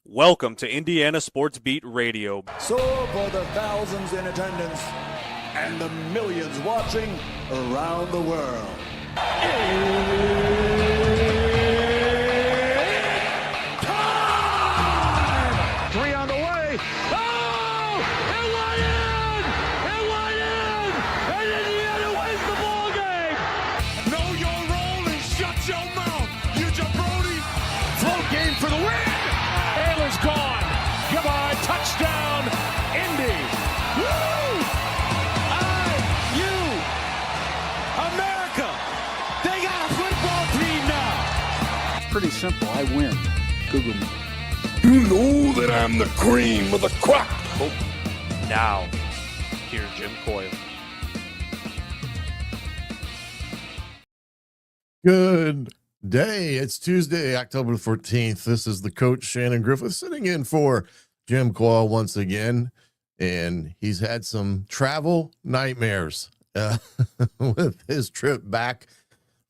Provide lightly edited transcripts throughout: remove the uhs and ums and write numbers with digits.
Welcome to Indiana Sports Beat Radio. So for the thousands in attendance and the millions watching around the world. Time! Three on the way. Oh! It went in! It went in! And Indiana wins the ball game! Know your role and shut your mouth, you jabroni! Float game for the win! Ayla's gone. Goodbye. Touchdown, Indy. Woo! IU. America. They got a football team now. Pretty simple. I win. Google me. You know that I'm the cream of the crop. Now, here's Jim Coyle. Good day. It's Tuesday, October 14th. This is the coach, Shannon Griffith, sitting in for Jim Coyle once again. And he's had some travel nightmares with his trip back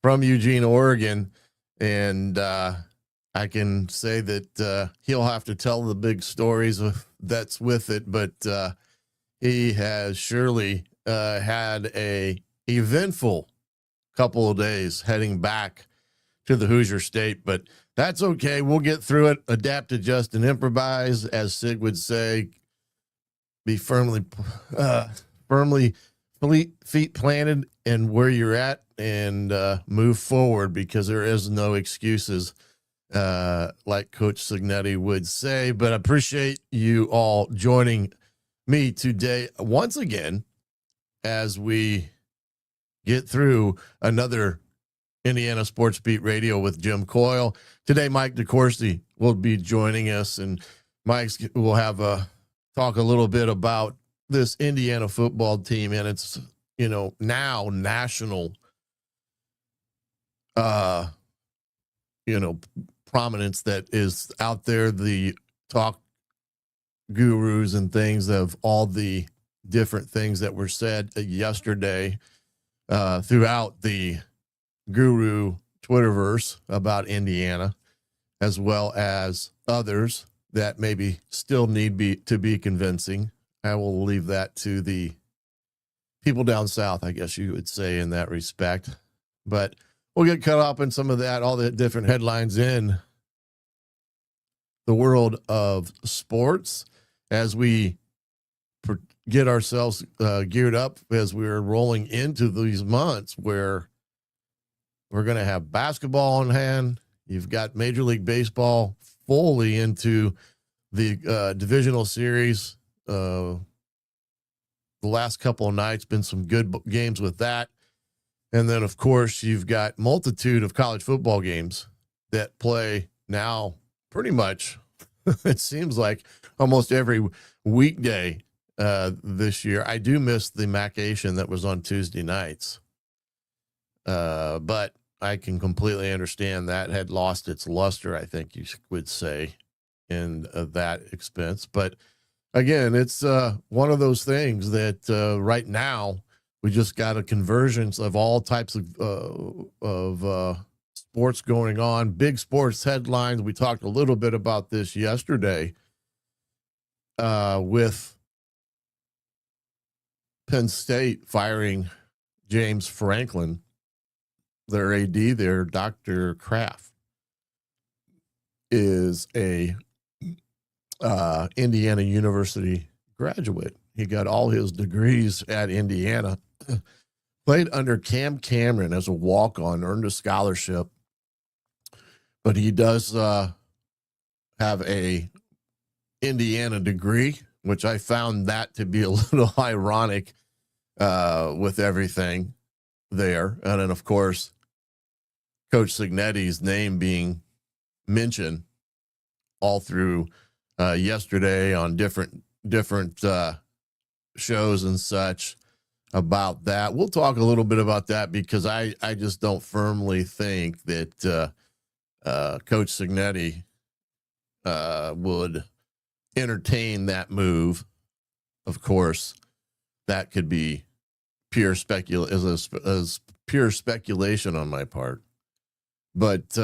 from Eugene, Oregon. And I can say that he'll have to tell the big stories that's with it. But he has surely had a eventful couple of days heading back to the Hoosier State, but that's okay. We'll get through it, adapt, adjust, and improvise, as Sig would say. Be firmly feet planted and where you're at, and move forward, because there is no excuses, like Coach Signetti would say. But I appreciate you all joining me today once again as we get through another Indiana Sports Beat Radio with Jim Coyle. Today, Mike DeCourcy will be joining us, and Mike will have talk a little bit about this Indiana football team and its, now national, prominence that is out there. The talk gurus and things of all the different things that were said yesterday throughout the Guru Twitterverse about Indiana, as well as others that maybe still need to be convincing. I will leave that to the people down south, I guess you would say, in that respect. But we'll get caught up in some of that, all the different headlines in the world of sports as we get ourselves geared up as we're rolling into these months where we're going to have basketball on hand. You've got Major League Baseball fully into the divisional series. The last couple of nights been some good games with that. And then, of course, you've got multitude of college football games that play now pretty much, it seems like, almost every weekday this year. I do miss the Mac-ation that was on Tuesday nights. But I can completely understand that had lost its luster, I think you would say, in that expense. But again, it's one of those things that right now we just got a convergence of all types of sports going on, big sports headlines. We talked a little bit about this yesterday with Penn State firing James Franklin, their AD there. Dr. Kraft is a Indiana University graduate. He got all his degrees at Indiana, played under Cam Cameron as a walk-on, earned a scholarship, but he does have a Indiana degree, which I found that to be a little ironic with everything there. And then, of course, Coach Signetti's name being mentioned all through yesterday on different shows and such about that. We'll talk a little bit about that, because I just don't firmly think that Coach Signetti would entertain that move. Of course, that could be pure speculation on my part. But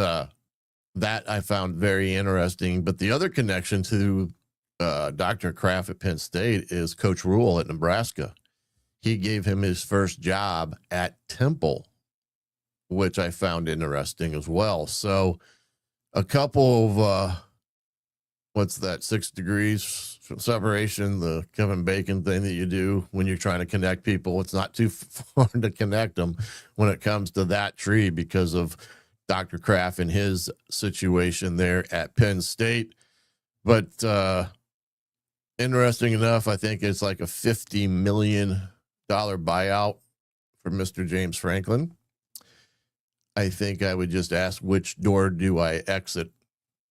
that I found very interesting. But the other connection to Dr. Kraft at Penn State is Coach Rule at Nebraska. He gave him his first job at Temple, which I found interesting as well. So a couple of, what's that, 6 degrees separation, the Kevin Bacon thing that you do when you're trying to connect people. It's not too far to connect them when it comes to that tree because of Dr. Kraft and his situation there at Penn State. But interesting enough, I think it's like a $50 million buyout for Mr. James Franklin. I think I would just ask, which door do I exit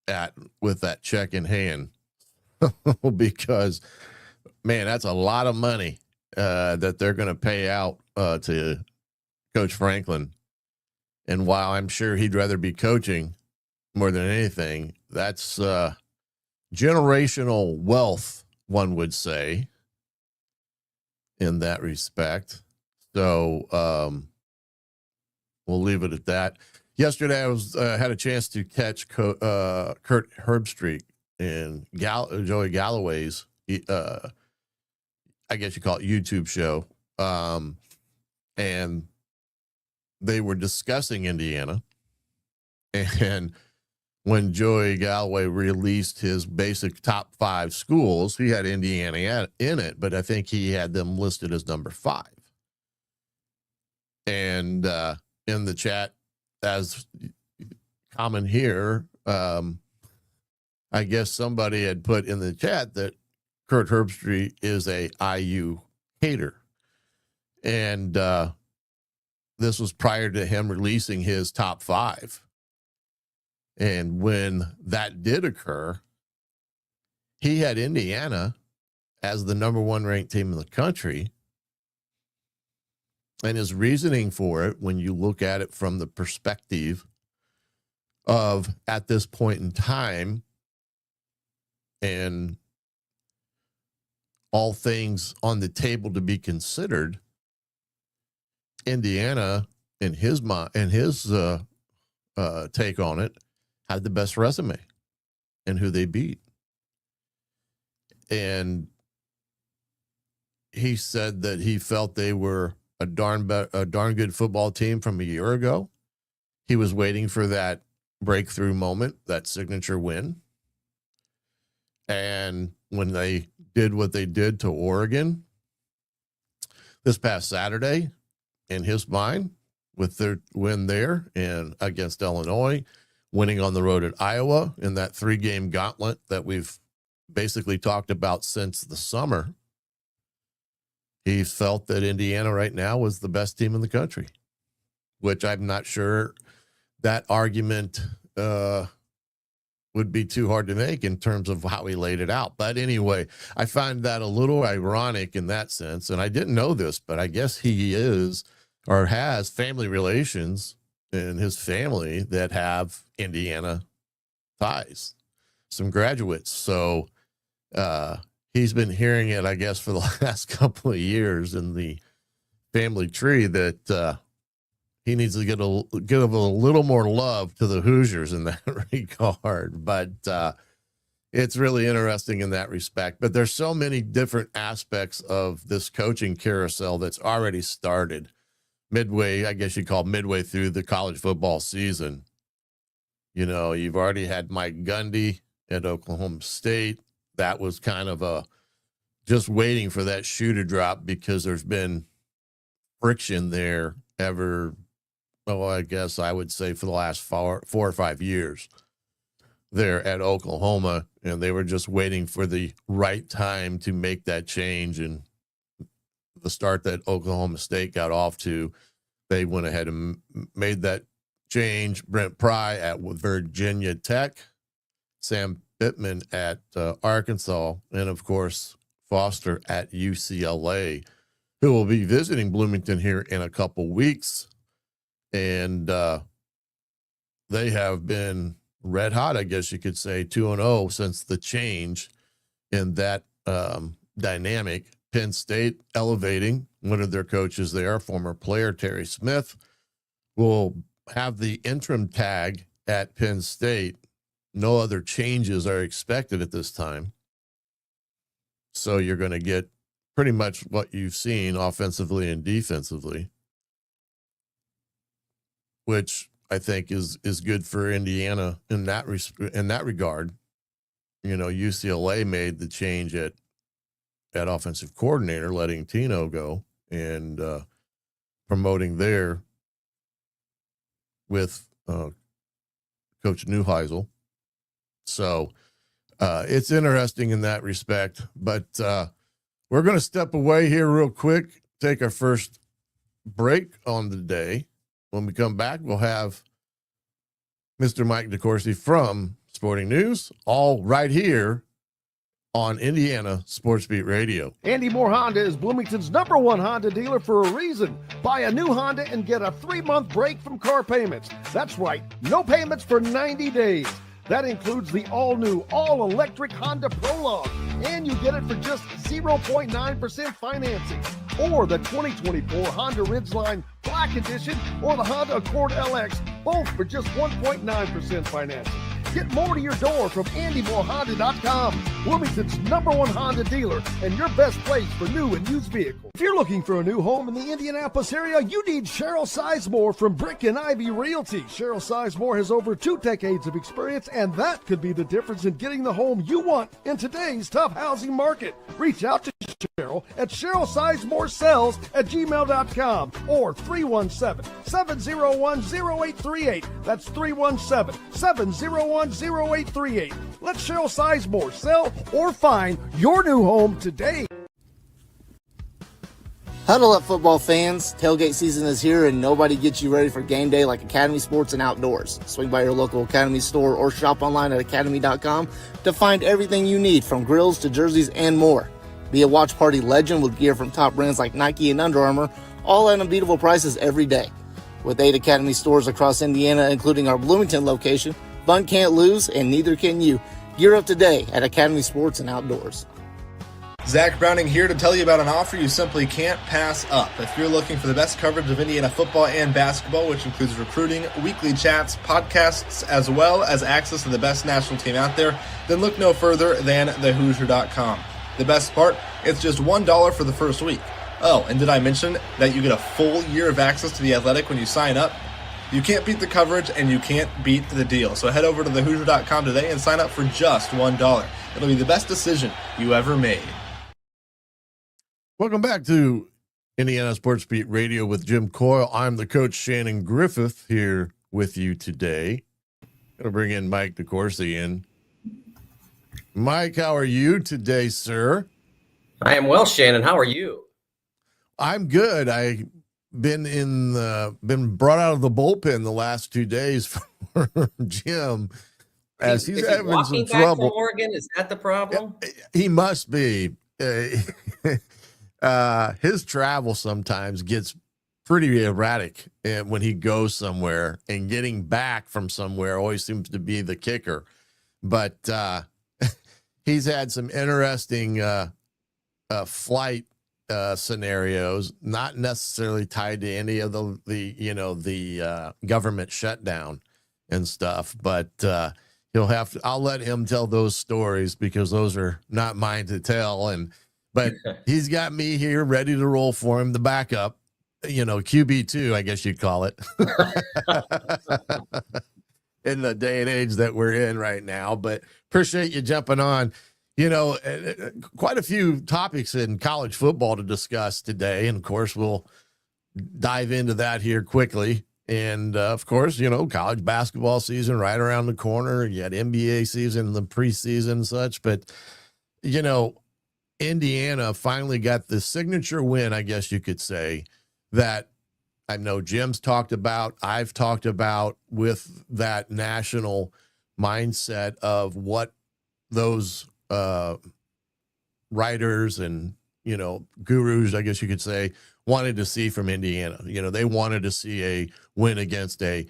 at with that check in hand? Because, man, that's a lot of money that they're going to pay out to Coach Franklin. And while I'm sure he'd rather be coaching more than anything, that's generational wealth, one would say, in that respect. So we'll leave it at that. Yesterday, I had a chance to catch Kurt Herbstreit in Joey Galloway's, I guess you call it YouTube show. And they were discussing Indiana. And when Joey Galloway released his basic top 5 schools, he had Indiana in it, but I think he had them listed as number 5. And in the chat, as common here, I guess somebody had put in the chat that Kurt Herbstreit is a IU hater. And this was prior to him releasing his top 5. And when that did occur, he had Indiana as the number 1 ranked team in the country. And his reasoning for it, when you look at it from the perspective of at this point in time and all things on the table to be considered, Indiana, in his mind, and his take on it, had the best resume and who they beat. And he said that he felt they were a darn good football team from a year ago. He was waiting for that breakthrough moment, that signature win. And when they did what they did to Oregon this past Saturday, in his mind, with their win there and against Illinois, winning on the road at Iowa in that 3-game gauntlet that we've basically talked about since the summer, he felt that Indiana right now was the best team in the country, which I'm not sure that argument would be too hard to make in terms of how he laid it out. But anyway, I find that a little ironic in that sense. And I didn't know this, but I guess he is or has family relations in his family that have Indiana ties, some graduates. So he's been hearing it, I guess, for the last couple of years in the family tree that he needs to give a little more love to the Hoosiers in that regard. But it's really interesting in that respect. But there's so many different aspects of this coaching carousel that's already started midway, I guess you call midway through the college football season. You know, you've already had Mike Gundy at Oklahoma State. That was kind of just waiting for that shoe to drop because there's been friction there I guess I would say for the last 4 or 5 years there at Oklahoma. And they were just waiting for the right time to make that change. And the start that Oklahoma State got off to, they went ahead and made that change. Brent Pry at Virginia Tech, Sam Pittman at Arkansas, and of course Foster at UCLA, who will be visiting Bloomington here in a couple weeks. And they have been red hot, I guess you could say, 2-0 since the change in that dynamic. Penn State elevating one of their coaches there, former player Terry Smith, will have the interim tag at Penn State, no other changes are expected at this time. So you're going to get pretty much what you've seen offensively and defensively, which I think is good for Indiana in that regard. You know, UCLA made the change at offensive coordinator, letting Tino go and promoting there with Coach Neuheisel. So it's interesting in that respect. But we're going to step away here real quick, take our first break on the day. When we come back, we'll have Mr. Mike DeCourcy from Sporting News, all right here on Indiana Sports Beat Radio. Andy Moore Honda is Bloomington's #1 Honda dealer for a reason. Buy a new Honda and get a 3-month break from car payments. That's right, no payments for 90 days. That includes the all-new, all-electric Honda Prologue, and you get it for just 0.9% financing. Or the 2024 Honda Ridgeline Black Edition or the Honda Accord LX, both for just 1.9% financing. Get more to your door from AndyMooreHonda.com, Bloomington's #1 Honda dealer and your best place for new and used vehicles. If you're looking for a new home in the Indianapolis area, you need Cheryl Sizemore from Brick and Ivy Realty. Cheryl Sizemore has over 2 decades of experience, and that could be the difference in getting the home you want in today's tough housing market. Reach out to Cheryl at CherylSizemooreSells@gmail.com or 317-701-0838. That's 317-701-0838. Let Cheryl Sizemore sell or find your new home today. Huddle up, football fans. Tailgate season is here, and nobody gets you ready for game day like Academy Sports and Outdoors. Swing by your local Academy store or shop online at academy.com to find everything you need, from grills to jerseys and more. Be a watch party legend with gear from top brands like Nike and Under Armour, all at unbeatable prices every day. With 8 Academy stores across Indiana, including our Bloomington location, fun can't lose, and neither can you. Gear up today at Academy Sports and Outdoors. Zach Browning here to tell you about an offer you simply can't pass up. If you're looking for the best coverage of Indiana football and basketball, which includes recruiting, weekly chats, podcasts, as well as access to the best national team out there, then look no further than thehoosier.com. The best part, it's just $1 for the first week. Oh, and did I mention that you get a full year of access to The Athletic when you sign up? You can't beat the coverage, and you can't beat the deal. So head over to thehoosier.com today and sign up for just $1. It'll be the best decision you ever made. Welcome back to Indiana Sports Beat Radio with Jim Coyle. I'm the coach, Shannon Griffith, here with you today. Going to bring in Mike DeCourcy in. Mike, how are you today, sir? I am well, Shannon. How are you? I'm good. I've been been brought out of the bullpen the last 2 days for Jim, as he's having some trouble. From Oregon, is that the problem? He must be. His travel sometimes gets pretty erratic, and when he goes somewhere, and getting back from somewhere always seems to be the kicker. But he's had some interesting flight scenarios, not necessarily tied to any of the government shutdown and stuff, but I'll let him tell those stories, because those are not mine to tell. But he's got me here ready to roll for him, the backup, QB2, I guess you'd call it, in the day and age that we're in right now. But appreciate you jumping on. Quite a few topics in college football to discuss today. And of course, we'll dive into that here quickly. And of course, college basketball season right around the corner. You had NBA season, the preseason and such. But, Indiana finally got the signature win, I guess you could say, that I know Jim's talked about, I've talked about, with that national mindset of what those writers and, gurus, I guess you could say, wanted to see from Indiana. They wanted to see a win against a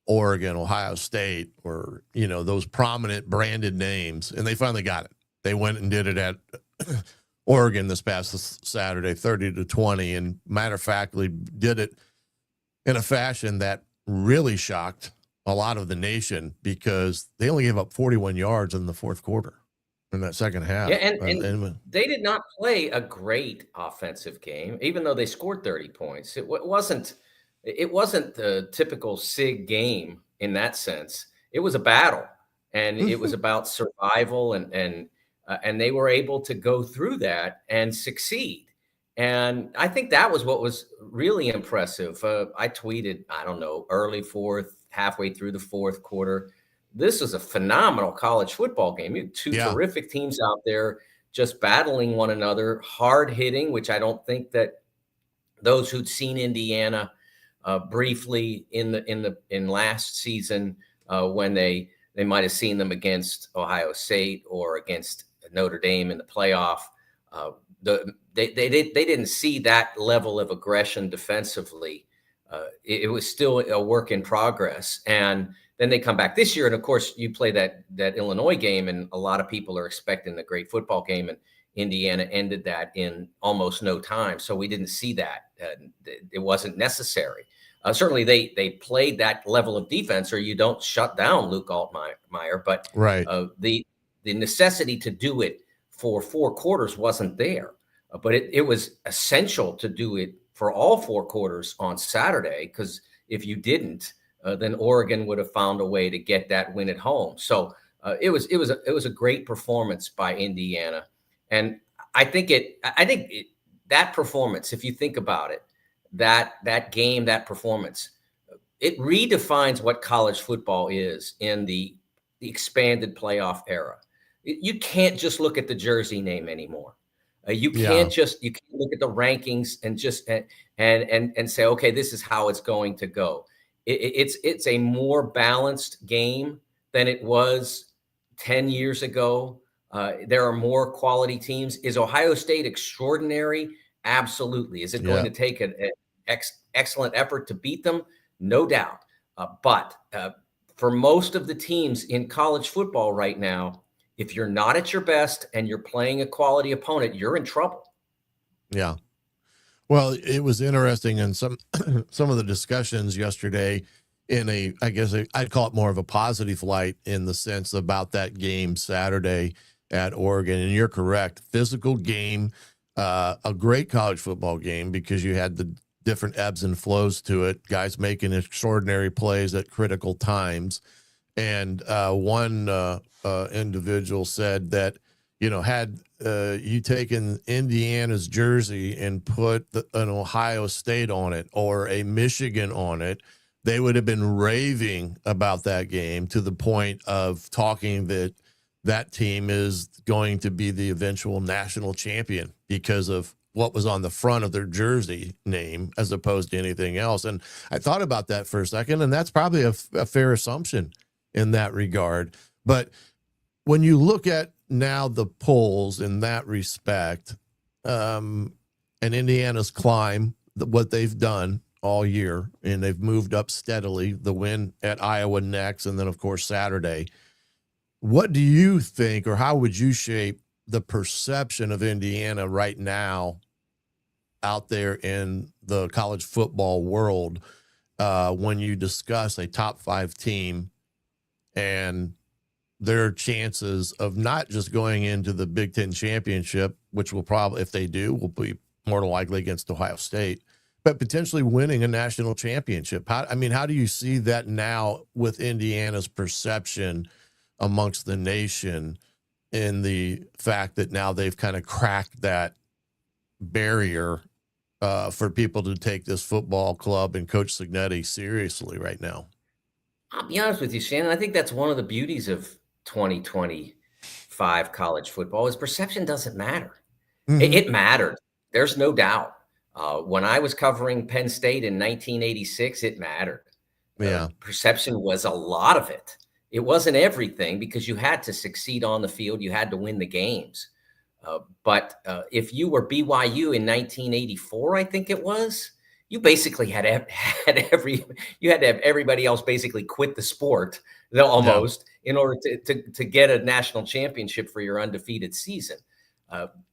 Oregon, Ohio State, or, those prominent branded names. And they finally got it. They went and did it at Oregon this past Saturday, 30-20, and matter of factly did it in a fashion that really shocked a lot of the nation because they only gave up 41 yards in the fourth quarter in that second half. Yeah, and they did not play a great offensive game, even though they scored 30 points. It wasn't the typical SIG game in that sense. It was a battle, and it was about survival, and they were able to go through that and succeed. And I think that was what was really impressive. I tweeted, I don't know, early fourth, halfway through the fourth quarter. This is a phenomenal college football game. You had two terrific teams out there just battling one another, hard hitting, which I don't think that those who'd seen Indiana briefly in last season when they might have seen them against Ohio State or against Notre Dame in the playoff. They didn't see that level of aggression defensively. It was still a work in progress. And then they come back this year. And of course, you play that Illinois game, and a lot of people are expecting a great football game. And Indiana ended that in almost no time. So we didn't see that. It wasn't necessary. Certainly, they played that level of defense, or you don't shut down Luke Altmaier. But the necessity to do it for 4 quarters wasn't there. But it was essential to do it for all 4 quarters on Saturday, because if you didn't, then Oregon would have found a way to get that win at home. So it was a great performance by Indiana, and I think that performance, if you think about it, that game, that performance, it redefines what college football is in the expanded playoff era. You can't just look at the jersey name anymore. You can't look at the rankings and just and say, okay, this is how it's going to go. It's a more balanced game than it was 10 years ago. There are more quality teams. Is Ohio State extraordinary? Absolutely. Is it going to take an excellent effort to beat them? No doubt. But for most of the teams in college football right now, if you're not at your best and you're playing a quality opponent, you're in trouble. Yeah. Well, it was interesting in some of the discussions yesterday I'd call it more of a positive light in the sense about that game Saturday at Oregon. And you're correct. Physical game, a great college football game because you had the different ebbs and flows to it, guys making extraordinary plays at critical times. And one individual said that, had you taken Indiana's jersey and put an Ohio State on it or a Michigan on it, they would have been raving about that game to the point of talking that team is going to be the eventual national champion because of what was on the front of their jersey name as opposed to anything else. And I thought about that for a second, and that's probably a fair assumption in that regard. But when you look at now the polls in that respect, and Indiana's climb, what they've done all year, and they've moved up steadily, the win at Iowa next, and then, of course, Saturday. What do you think, or how would you shape the perception of Indiana right now out there in the college football world when you discuss a top 5 team and their chances of not just going into the Big Ten championship, which will probably, if they do, will be more than likely against Ohio State, but potentially winning a national championship? How do you see that now with Indiana's perception amongst the nation in the fact that now they've kind of cracked that barrier for people to take this football club and Coach Cignetti seriously right now? I'll be honest with you, Shannon. I think that's one of the beauties of 2025 college football is perception doesn't matter. Mm-hmm. It mattered. There's no doubt. When I was covering Penn State in 1986, it mattered. Perception was a lot of it. It wasn't everything because you had to succeed on the field. You had to win the games. But if you were BYU in 1984, I think it was, you basically had to have everybody else basically quit the sport almost in order to get a national championship for your undefeated season.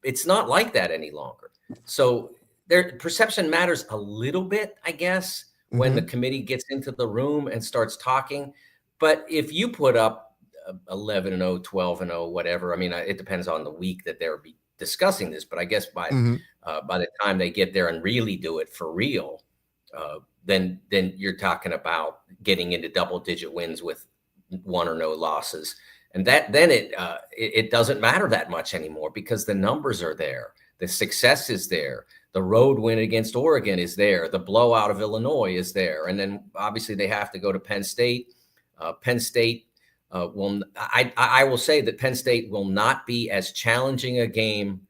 It's not like that any longer. So their perception matters a little bit, I guess, when the committee gets into the room and starts talking. But if you put up 11-0, 12-0, whatever, I mean, it depends on the week that they're discussing this. But I guess by the time they get there and really do it for real, then you're talking about getting into double-digit wins with 1 or no losses. And then it doesn't matter that much anymore because the numbers are there. The success is there. The road win against Oregon is there. The blowout of Illinois is there. And then obviously they have to go to Penn State. Penn State I will say that Penn State will not be as challenging a game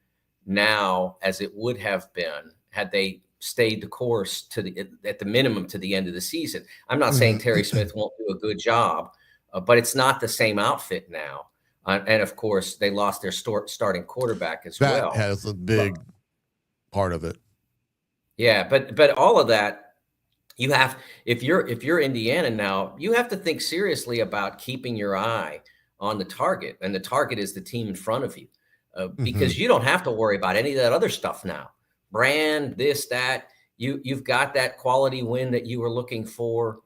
now as it would have been had they stayed the course at the minimum to the end of the season. I'm not saying Terry Smith won't do a good job, but it's not the same outfit now. And of course, they lost their starting quarterback as well. That has a big part of it. Yeah, but all of that, you have, if you're Indiana now, you have to think seriously about keeping your eye on the target, and the target is the team in front of you, because you don't have to worry about any of that other stuff now. Brand, this, that. You've got that quality win that you were looking for.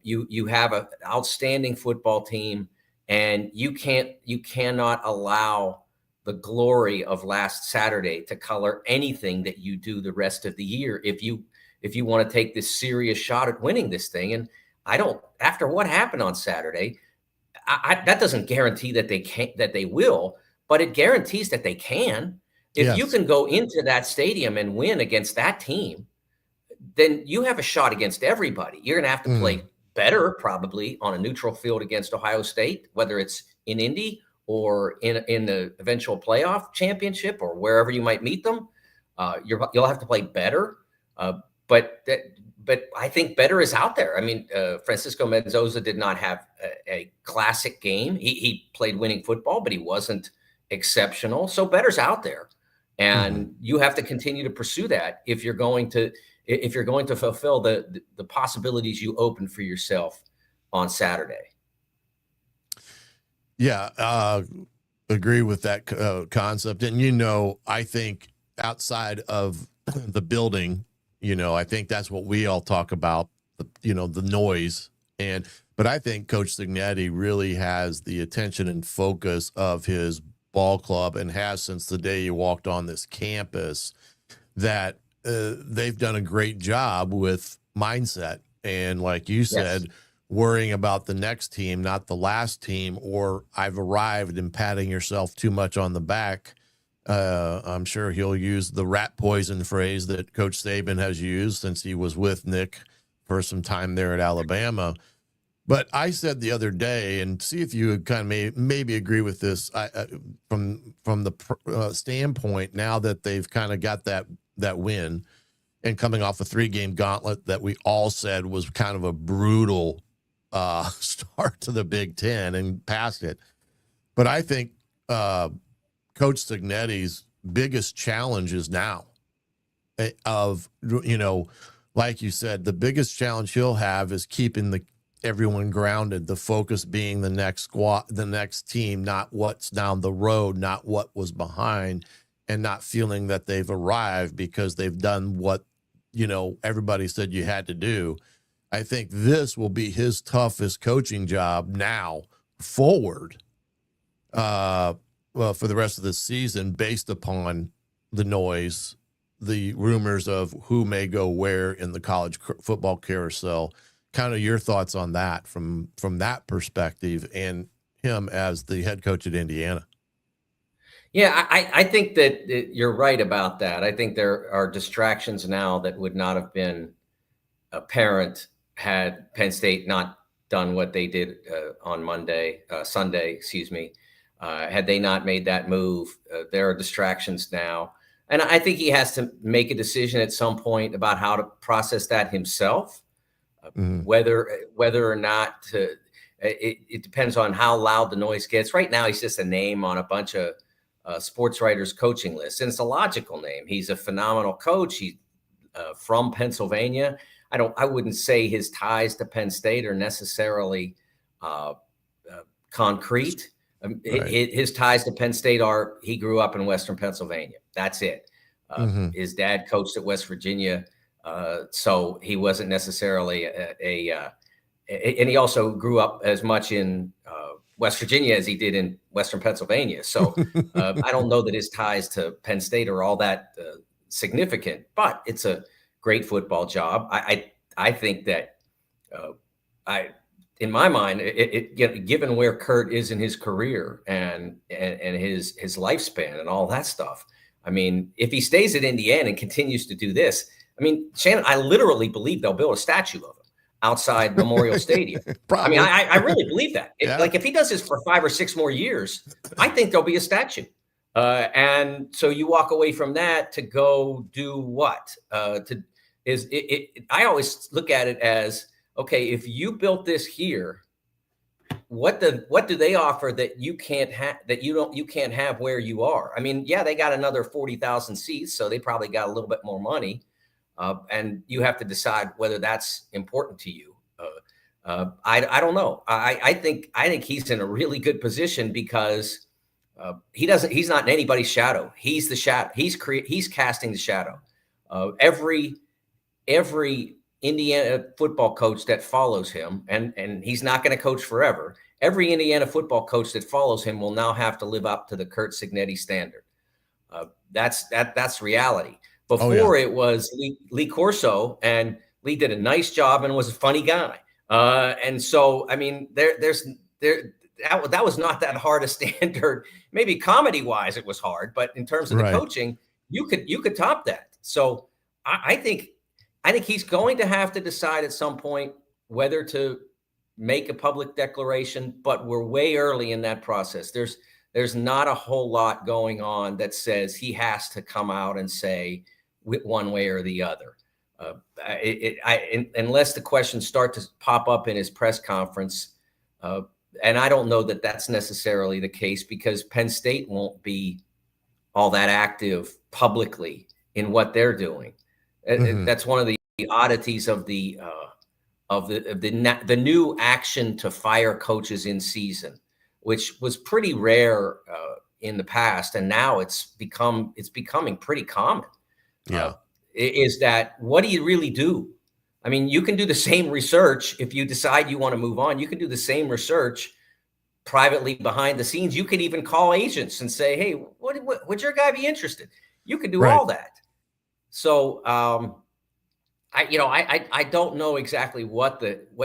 You have an outstanding football team, and you cannot allow the glory of last Saturday to color anything that you do the rest of the year if you want to take this serious shot at winning this thing. And after what happened on Saturday, that doesn't guarantee that they will, but it guarantees that they can. If you can go into that stadium and win against that team, then you have a shot against everybody. You're going to have to play better probably on a neutral field against Ohio State, whether it's in Indy or in the eventual playoff championship or wherever you might meet them. You'll have to play better. But I think better is out there. I mean, Francisco Mendoza did not have a classic game. He played winning football, but he wasn't exceptional. So better's out there. And you have to continue to pursue that if you're going to fulfill the possibilities you open for yourself on Saturday. Yeah, agree with that concept. And, I think outside of the building, I think that's what we all talk about, the noise. But I think Coach Cignetti really has the attention and focus of his ball club, and has since the day he walked on this campus, that they've done a great job with mindset. And like you said, worrying about the next team, not the last team, or I've arrived, and patting yourself too much on the back. I'm sure he'll use the rat poison phrase that Coach Saban has used since he was with Nick for some time there at Alabama. But I said the other day, and see if you kind of maybe agree with this, from the standpoint now that they've kind of got that win and coming off a 3-game gauntlet that we all said was kind of a brutal start to the Big Ten and past it. But I think Coach Cignetti's biggest challenge is now like you said, the biggest challenge he'll have is keeping everyone grounded, the focus being the next squad, the next team, not what's down the road, not what was behind, and not feeling that they've arrived because they've done what, everybody said you had to do. I think this will be his toughest coaching job now forward for the rest of the season, based upon the noise, the rumors of who may go where in the college football carousel. Kind of your thoughts on that from that perspective, and him as the head coach at Indiana. Yeah, I think that you're right about that. I think there are distractions now that would not have been apparent had Penn State not done what they did on Sunday, had they not made that move. There are distractions now. And I think he has to make a decision at some point about how to process that himself. Whether or not it depends on how loud the noise gets. Right now, he's just a name on a bunch of sports writers' coaching lists, and it's a logical name. He's a phenomenal coach. He's from Pennsylvania. I wouldn't say his ties to Penn State are necessarily concrete. His ties to Penn State are he grew up in Western Pennsylvania. That's it. His dad coached at West Virginia. So he wasn't necessarily and he also grew up as much in West Virginia as he did in Western Pennsylvania. So I don't know that his ties to Penn State are all that significant, but it's a great football job. I think that in my mind, given where Kurt is in his career and his lifespan and all that stuff, I mean, if he stays at Indiana and continues to do this, I mean, Shannon, I literally believe they'll build a statue of him outside Memorial Stadium. I mean, I really believe that. Like if he does this for 5 or 6 more years, I think there'll be a statue. And so you walk away from that to go do what? I always look at it as, okay, if you built this here, what do they offer that you can't have, that you can't have where you are? I mean, yeah, they got another 40,000 seats, so they probably got a little bit more money. And you have to decide whether that's important to you. I don't know. I think he's in a really good position because he's not in anybody's shadow. He's the shadow. He's casting the shadow. Every Indiana football coach that follows him, and he's not going to coach forever. Every Indiana football coach that follows him will now have to live up to the Curt Cignetti standard. That's reality. Before it was Lee Corso, and Lee did a nice job and was a funny guy. And so, I mean, that was not that hard a standard. Maybe comedy wise, it was hard, but in terms of the coaching, you could top that. So I think he's going to have to decide at some point whether to make a public declaration, but we're way early in that process. There's not a whole lot going on that says he has to come out and say one way or the other. Unless the questions start to pop up in his press conference, and I don't know that that's necessarily the case because Penn State won't be all that active publicly in what they're doing. Mm-hmm. That's one of the oddities of the new action to fire coaches in season, which was pretty rare in the past, and now it's becoming pretty common. Yeah. Is that what do you really do? I mean, you can do the same research if you decide you want to move on. You can do the same research privately behind the scenes. You could even call agents and say, "Hey, would your guy be interested?" You could do all that. So, I don't know exactly what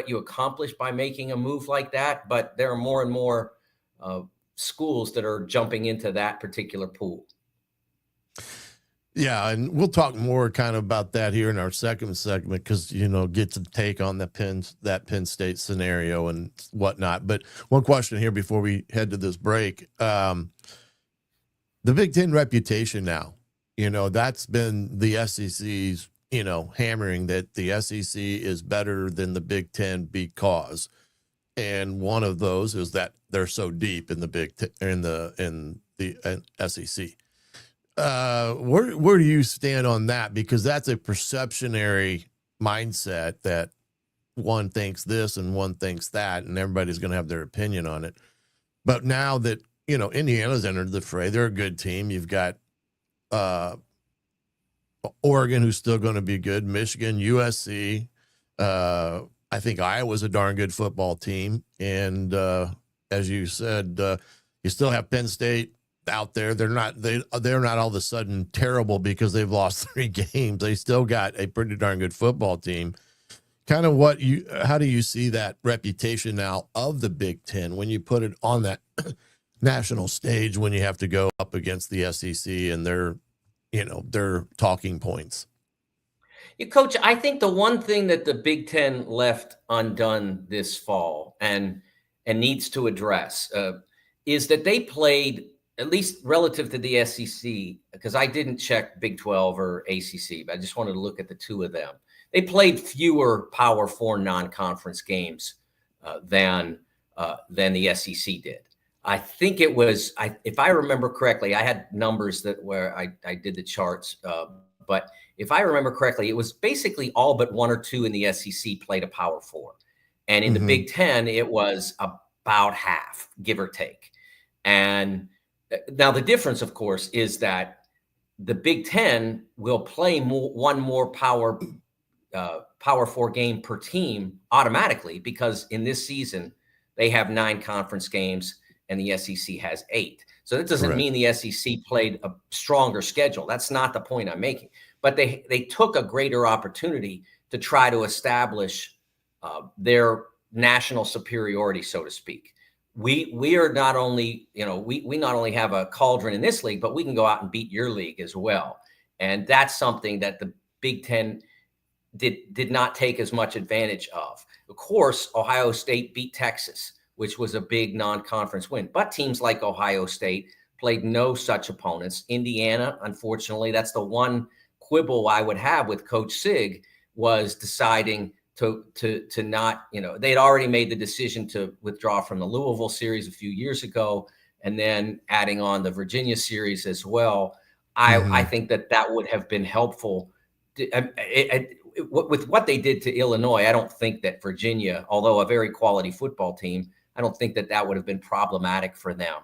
you accomplish by making a move like that, but there are more and more schools that are jumping into that particular pool. Yeah, and we'll talk more kind of about that here in our second segment because, get to take on that Penn State scenario and whatnot. But one question here before we head to this break. The Big Ten reputation now, that's been the SEC's, hammering that the SEC is better than the Big Ten because, and one of those is that they're so deep in the SEC. Where do you stand on that? Because that's a perceptionary mindset that one thinks this and one thinks that, and everybody's going to have their opinion on it. But now that, Indiana's entered the fray, they're a good team. You've got Oregon, who's still going to be good, Michigan, USC. I think Iowa's a darn good football team. And as you said, you still have Penn State out there. They're not all of a sudden terrible because they've lost 3 games. They still got a pretty darn good football team. Kind of how do you see that reputation now of the Big Ten when you put it on that national stage, when you have to go up against the SEC and their talking points? Coach, I think the one thing that the Big Ten left undone this fall and needs to address is that they played, at least relative to the SEC, because I didn't check Big 12 or ACC, but I just wanted to look at the two of them. They played fewer Power 4 non-conference games than the SEC did. I think it was, if I remember correctly, I had numbers where I did the charts, but if I remember correctly, it was basically all but 1 or 2 in the SEC played a Power 4. And in the Big Ten, it was about half, give or take. And now the difference, of course, is that the Big Ten will play one more Power Power 4 game per team automatically, because in this season they have 9 conference games and the SEC has 8. So that doesn't mean the SEC played a stronger schedule. That's not the point I'm making. But they took a greater opportunity to try to establish their national superiority, so to speak. We are not only, we not only have a cauldron in this league, but we can go out and beat your league as well. And that's something that the Big Ten did not take as much advantage of. Of course, Ohio State beat Texas, which was a big non-conference win. But teams like Ohio State played no such opponents. Indiana, unfortunately, that's the one quibble I would have with Coach Sig, was deciding to not, they'd already made the decision to withdraw from the Louisville series a few years ago, and then adding on the Virginia series as well. I think that would have been helpful. With what they did to Illinois, I don't think that Virginia, although a very quality football team, I don't think that would have been problematic for them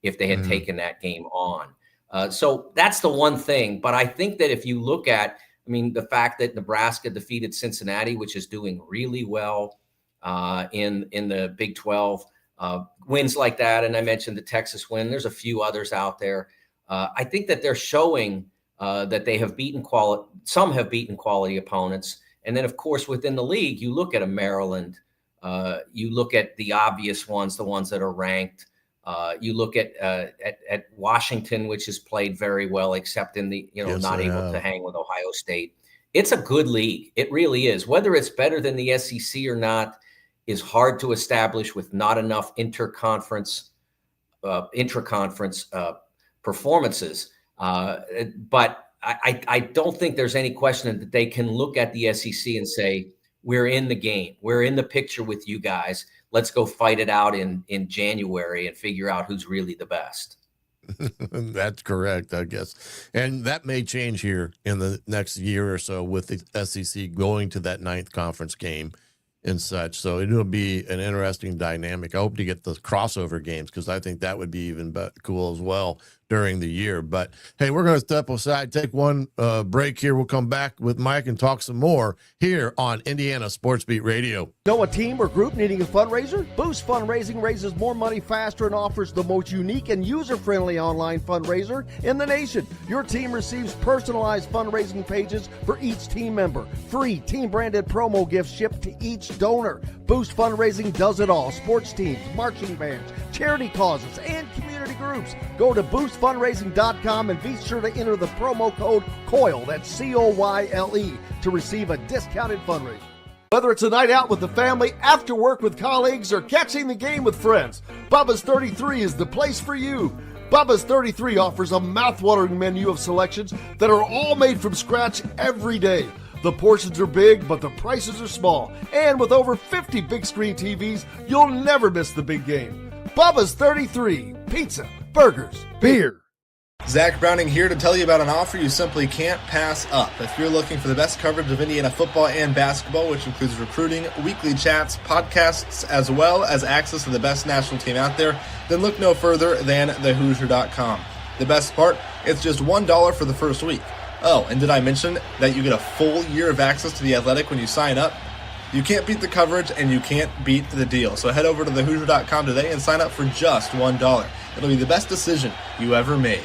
if they had taken that game on. So that's the one thing. But I think that if you look at, the fact that Nebraska defeated Cincinnati, which is doing really well in the Big 12, wins like that, and I mentioned the Texas win. There's a few others out there. I think that they're showing that they have beaten some have beaten quality opponents. And then, of course, within the league, you look at a Maryland, you look at the obvious ones, the ones that are ranked. You look at Washington, which has played very well, except in the, not able to hang with Ohio State. It's a good league. It really is. Whether it's better than the SEC or not is hard to establish with not enough intra-conference performances. But I don't think there's any question that they can look at the SEC and say, we're in the game. We're in the picture with you guys. Let's go fight it out in January and figure out who's really the best. That's correct, I guess. And that may change here in the next year or so with the SEC going to that 9th conference game and such. So it'll be an interesting dynamic. I hope to get the crossover games, because I think that would be even cool as well during the year. But hey, we're going to step aside, take one break here. We'll come back with Mike and talk some more here on Indiana Sports Beat Radio. Know a team or group needing a fundraiser? Boost Fundraising raises more money faster and offers the most unique and user-friendly online fundraiser in the nation. Your team receives personalized fundraising pages for each team member. Free team-branded promo gifts shipped to each donor. Boost Fundraising does it all. Sports teams, marching bands, charity causes, and community groups. Go to boostfundraising.com and be sure to enter the promo code COYLE, that's COYLE, to receive a discounted fundraiser. Whether it's a night out with the family, after work with colleagues, or catching the game with friends, Bubba's 33 is the place for you. Bubba's 33 offers a mouthwatering menu of selections that are all made from scratch every day. The portions are big, but the prices are small. And with over 50 big screen TVs, you'll never miss the big game. Bubba's 33, pizza, burgers, beer. Zach Browning here to tell you about an offer you simply can't pass up. If you're looking for the best coverage of Indiana football and basketball, which includes recruiting, weekly chats, podcasts, as well as access to the best national team out there, then look no further than thehoosier.com. The best part, it's just $1 for the first week. Oh, and did I mention that you get a full year of access to The Athletic when you sign up? You can't beat the coverage, and you can't beat the deal. So head over to thehoosier.com today and sign up for just $1. It'll be the best decision you ever made.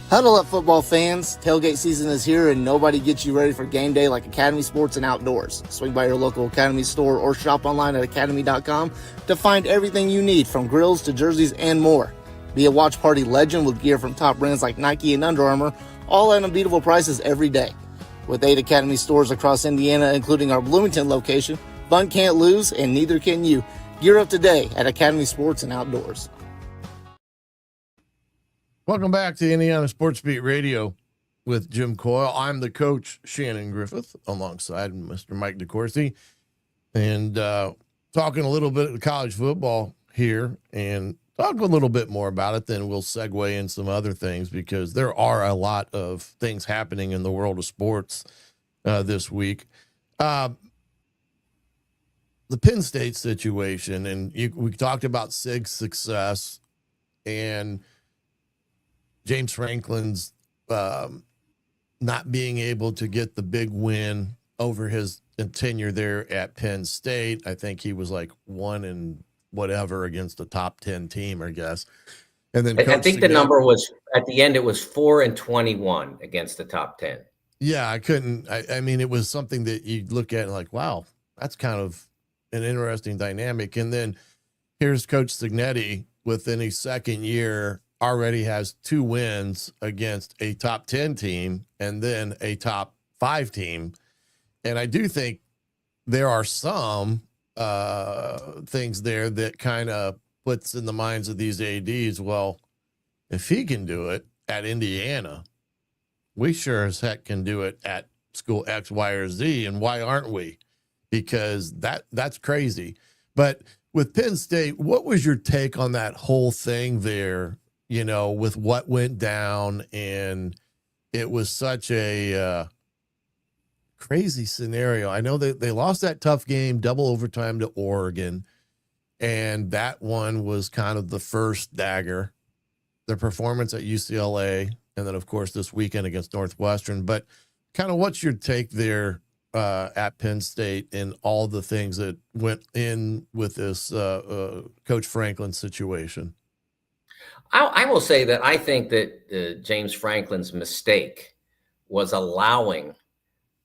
Huddle up, football fans. Tailgate season is here, and nobody gets you ready for game day like Academy Sports and Outdoors. Swing by your local Academy store or shop online at academy.com to find everything you need, from grills to jerseys and more. Be a watch party legend with gear from top brands like Nike and Under Armour, all at unbeatable prices every day. With 8 Academy stores across Indiana, including our Bloomington location, fun can't lose, and neither can you. Gear up today at Academy Sports and Outdoors. Welcome back to Indiana Sports Beat Radio with Jim Coyle. I'm the coach, Shannon Griffith, alongside Mr. Mike DeCourcy, and talking a little bit of college football here, and talk a little bit more about it. Then we'll segue in some other things, because there are a lot of things happening in the world of sports this week. The Penn State situation, and we talked about SIG's success and James Franklin's not being able to get the big win over his tenure there at Penn State. I think he was like 1 and whatever against a top 10 team, I guess. And then I think the number was at the end, it was 4-21 against the top 10. Yeah, I mean, it was something that you look at and like, wow, that's kind of an interesting dynamic. And then here's Coach Cignetti within his second year already has 2 wins against a top 10 team and then a top 5 team. And I do think there are some things there that kind of puts in the minds of these ADs, well, if he can do it at Indiana, we sure as heck can do it at school X, Y, or Z. And why aren't we? Because that's crazy. But with Penn State, what was your take on that whole thing there, you know, with what went down? And it was such a crazy scenario. I know they lost that tough game, double overtime to Oregon. And that one was kind of the first dagger. The performance at UCLA, and then, of course, this weekend against Northwestern. But kind of what's your take there at Penn State and all the things that went in with this Coach Franklin situation? I will say that I think that James Franklin's mistake was allowing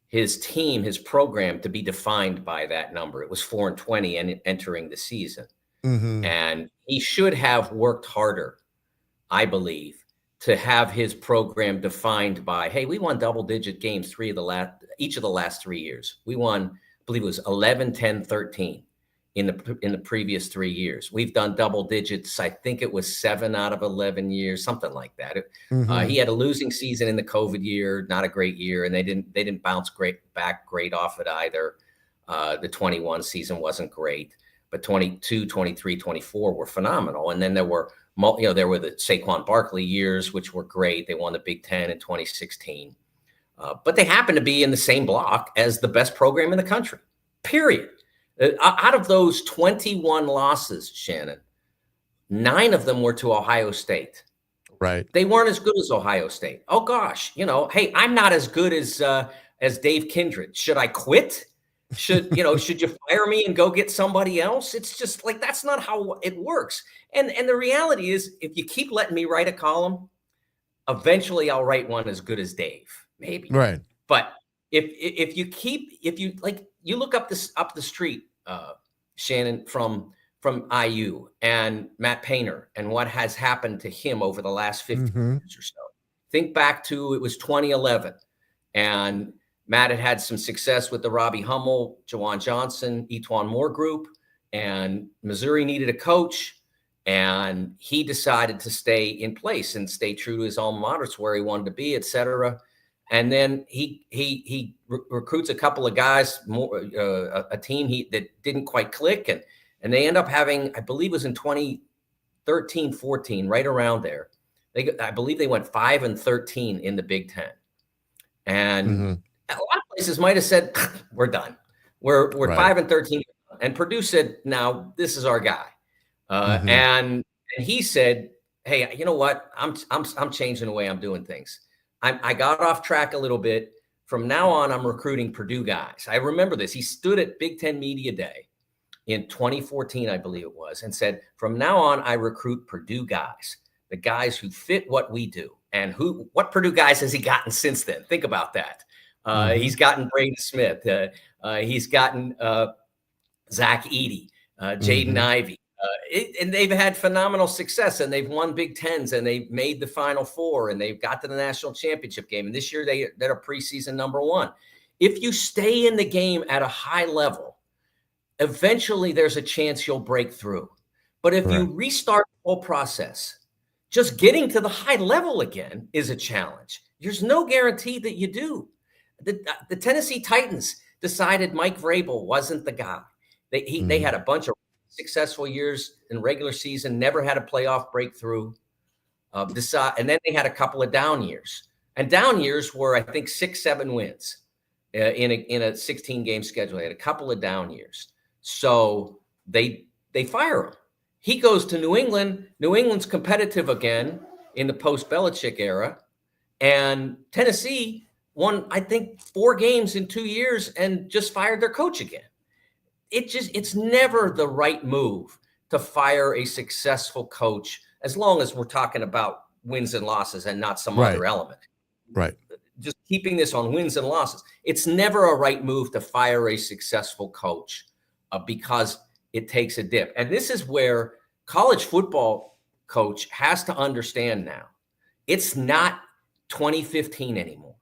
his team, his program, to be defined by that number. It was 4-20 and entering the season. Mm-hmm. And he should have worked harder, I believe, to have his program defined by, hey, we won double-digit games each of the last 3 years. We won, I believe it was 11, 10, 13 in the previous 3 years. We've done double digits. I think it was 7 out of 11 years, something like that. Mm-hmm. He had a losing season in the COVID year, not a great year, and they didn't bounce back great off it either. The 21 season wasn't great, but 22, 23, 24 were phenomenal. And then there were the Saquon Barkley years, which were great. They won the Big Ten in 2016. But they happened to be in the same block as the best program in the country, period. Out of those 21 losses, Shannon, 9 of them were to Ohio State. Right. They weren't as good as Ohio State. Oh, gosh. Hey, I'm not as good as Dave Kindred. Should I quit? Should you fire me and go get somebody else? It's just like, that's not how it works. And the reality is, if you keep letting me write a column, eventually I'll write one as good as Dave, maybe. Right. But if you look up the street, Shannon, from IU and Matt Painter and what has happened to him over the last 50 years or so. Think back to, it was 2011, and Matt had some success with the Robbie Hummel, Jawan Johnson, Etwan Moore group, and Missouri needed a coach, and he decided to stay in place and stay true to his alma mater, where he wanted to be, et cetera. And then he recruits a couple of guys, a team that didn't quite click, and they end up having, I believe it was in 2013, 14, right around there. I believe they went 5-13 in the Big Ten, and a lot of places might have said, "We're done. We're right. 5-13," and Purdue said, "Now this is our guy," and he said, "Hey, you know what? I'm changing the way I'm doing things. I got off track a little bit. From now on, I'm recruiting Purdue guys." I remember this. He stood at Big Ten Media Day in 2014, I believe it was, and said, "From now on, I recruit Purdue guys, the guys who fit what we do." And what Purdue guys has he gotten since then? Think about that. He's gotten Braden Smith. He's gotten Zach Edey, Jaden Ivey. And they've had phenomenal success, and they've won Big Tens, and they've made the Final Four, and they've got to the national championship game. And this year they're a preseason number 1. If you stay in the game at a high level, eventually there's a chance you'll break through. But if you restart the whole process, just getting to the high level again is a challenge. There's no guarantee that you do. The Tennessee Titans decided Mike Vrabel wasn't the guy. They had a bunch of successful years in regular season, never had a playoff breakthrough. And then they had a couple of down years. And down years were, I think, 6-7 wins in a 16-game schedule. They had a couple of down years. So they fire him. He goes to New England. New England's competitive again in the post-Belichick era. And Tennessee won, I think, 4 games in 2 years and just fired their coach again. It's never the right move to fire a successful coach, as long as we're talking about wins and losses and not some other element. Right. Just keeping this on wins and losses. It's never a right move to fire a successful coach because it takes a dip. And this is where college football coach has to understand now. It's not 2015 anymore.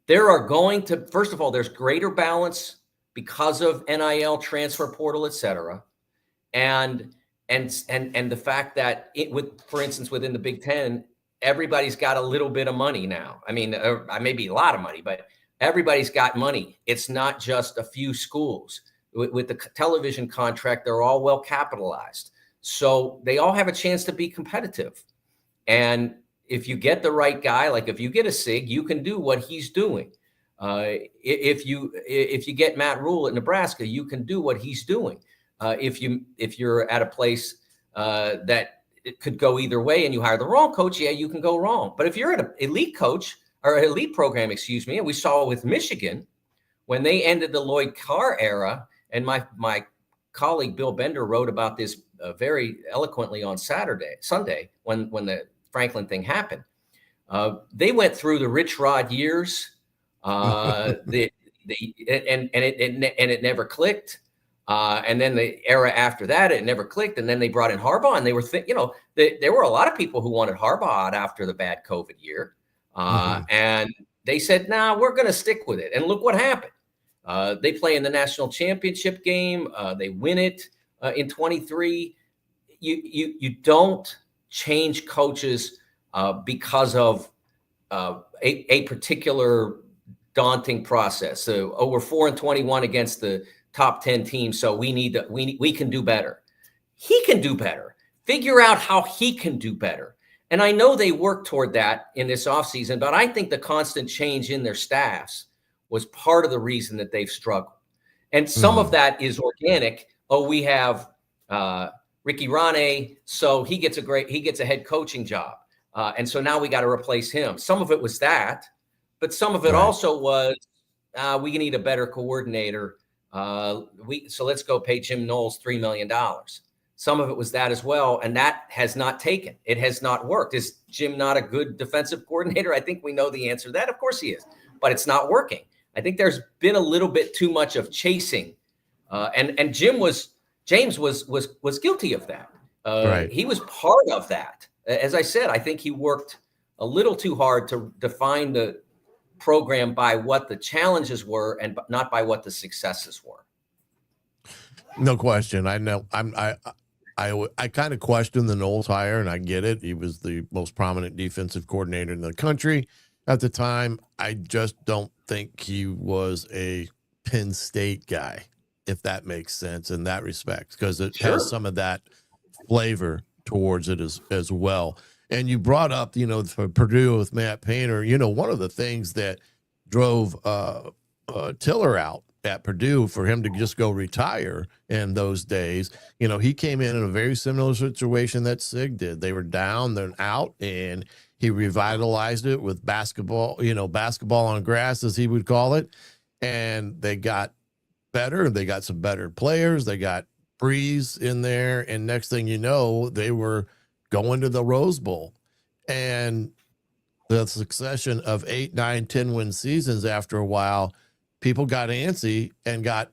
There are going to, first of all, there's greater balance because of NIL, transfer portal, et cetera. And the fact that for instance, within the Big Ten, everybody's got a little bit of money now. I mean, maybe a lot of money, but everybody's got money. It's not just a few schools. With the television contract, they're all well capitalized. So they all have a chance to be competitive. And if you get the right guy, like if you get a Sig, you can do what he's doing. If you get Matt Rule at Nebraska, you can do what he's doing. If you're at a place that it could go either way and you hire the wrong coach, yeah, you can go wrong. But if you're at an elite coach or an elite program, and we saw with Michigan when they ended the Lloyd Carr era, and my colleague Bill Bender wrote about this very eloquently on Sunday when the Franklin thing happened. They went through the Rich Rod years, and it never clicked. And then the era after that, it never clicked. And then they brought in Harbaugh, and they were there were a lot of people who wanted Harbaugh out after the bad COVID year. And they said, nah, we're going to stick with it. And look what happened. They play in the national championship game. They win it in 23. You don't change coaches because of a particular daunting process. So, we're 4-21 against the top 10 teams, so we can do better. He can do better. Figure out how he can do better. And I know they work toward that in this offseason, but I think the constant change in their staffs was part of the reason that they've struggled. And some of that is organic. We have Ricky Rane, so he gets a head coaching job. And so now we got to replace him. Some of it was that, but some of it also was we need a better coordinator. So let's go pay Jim Knowles $3 million. Some of it was that as well, and that has not taken. It has not worked. Is Jim not a good defensive coordinator? I think we know the answer to that. Of course he is, but it's not working. I think there's been a little bit too much of chasing, and James was guilty of that. He was part of that. As I said, I think he worked a little too hard to define the program by what the challenges were and not by what the successes were. No question. I know. I kind of question the Knowles hire, and I get it. He was the most prominent defensive coordinator in the country at the time. I just don't think he was a Penn State guy, if that makes sense in that respect, because it has some of that flavor towards it as well. And you brought up, for Purdue with Matt Painter, one of the things that drove Tiller out at Purdue for him to just go retire in those days, he came in a very similar situation that Sig did. They were down, then out, and he revitalized it with basketball, basketball on grass, as he would call it. And they got better. They got some better players. They got Breeze in there. And next thing you know, they were going to the Rose Bowl. And the succession of 8, 9, 10 win seasons after a while, people got antsy and got,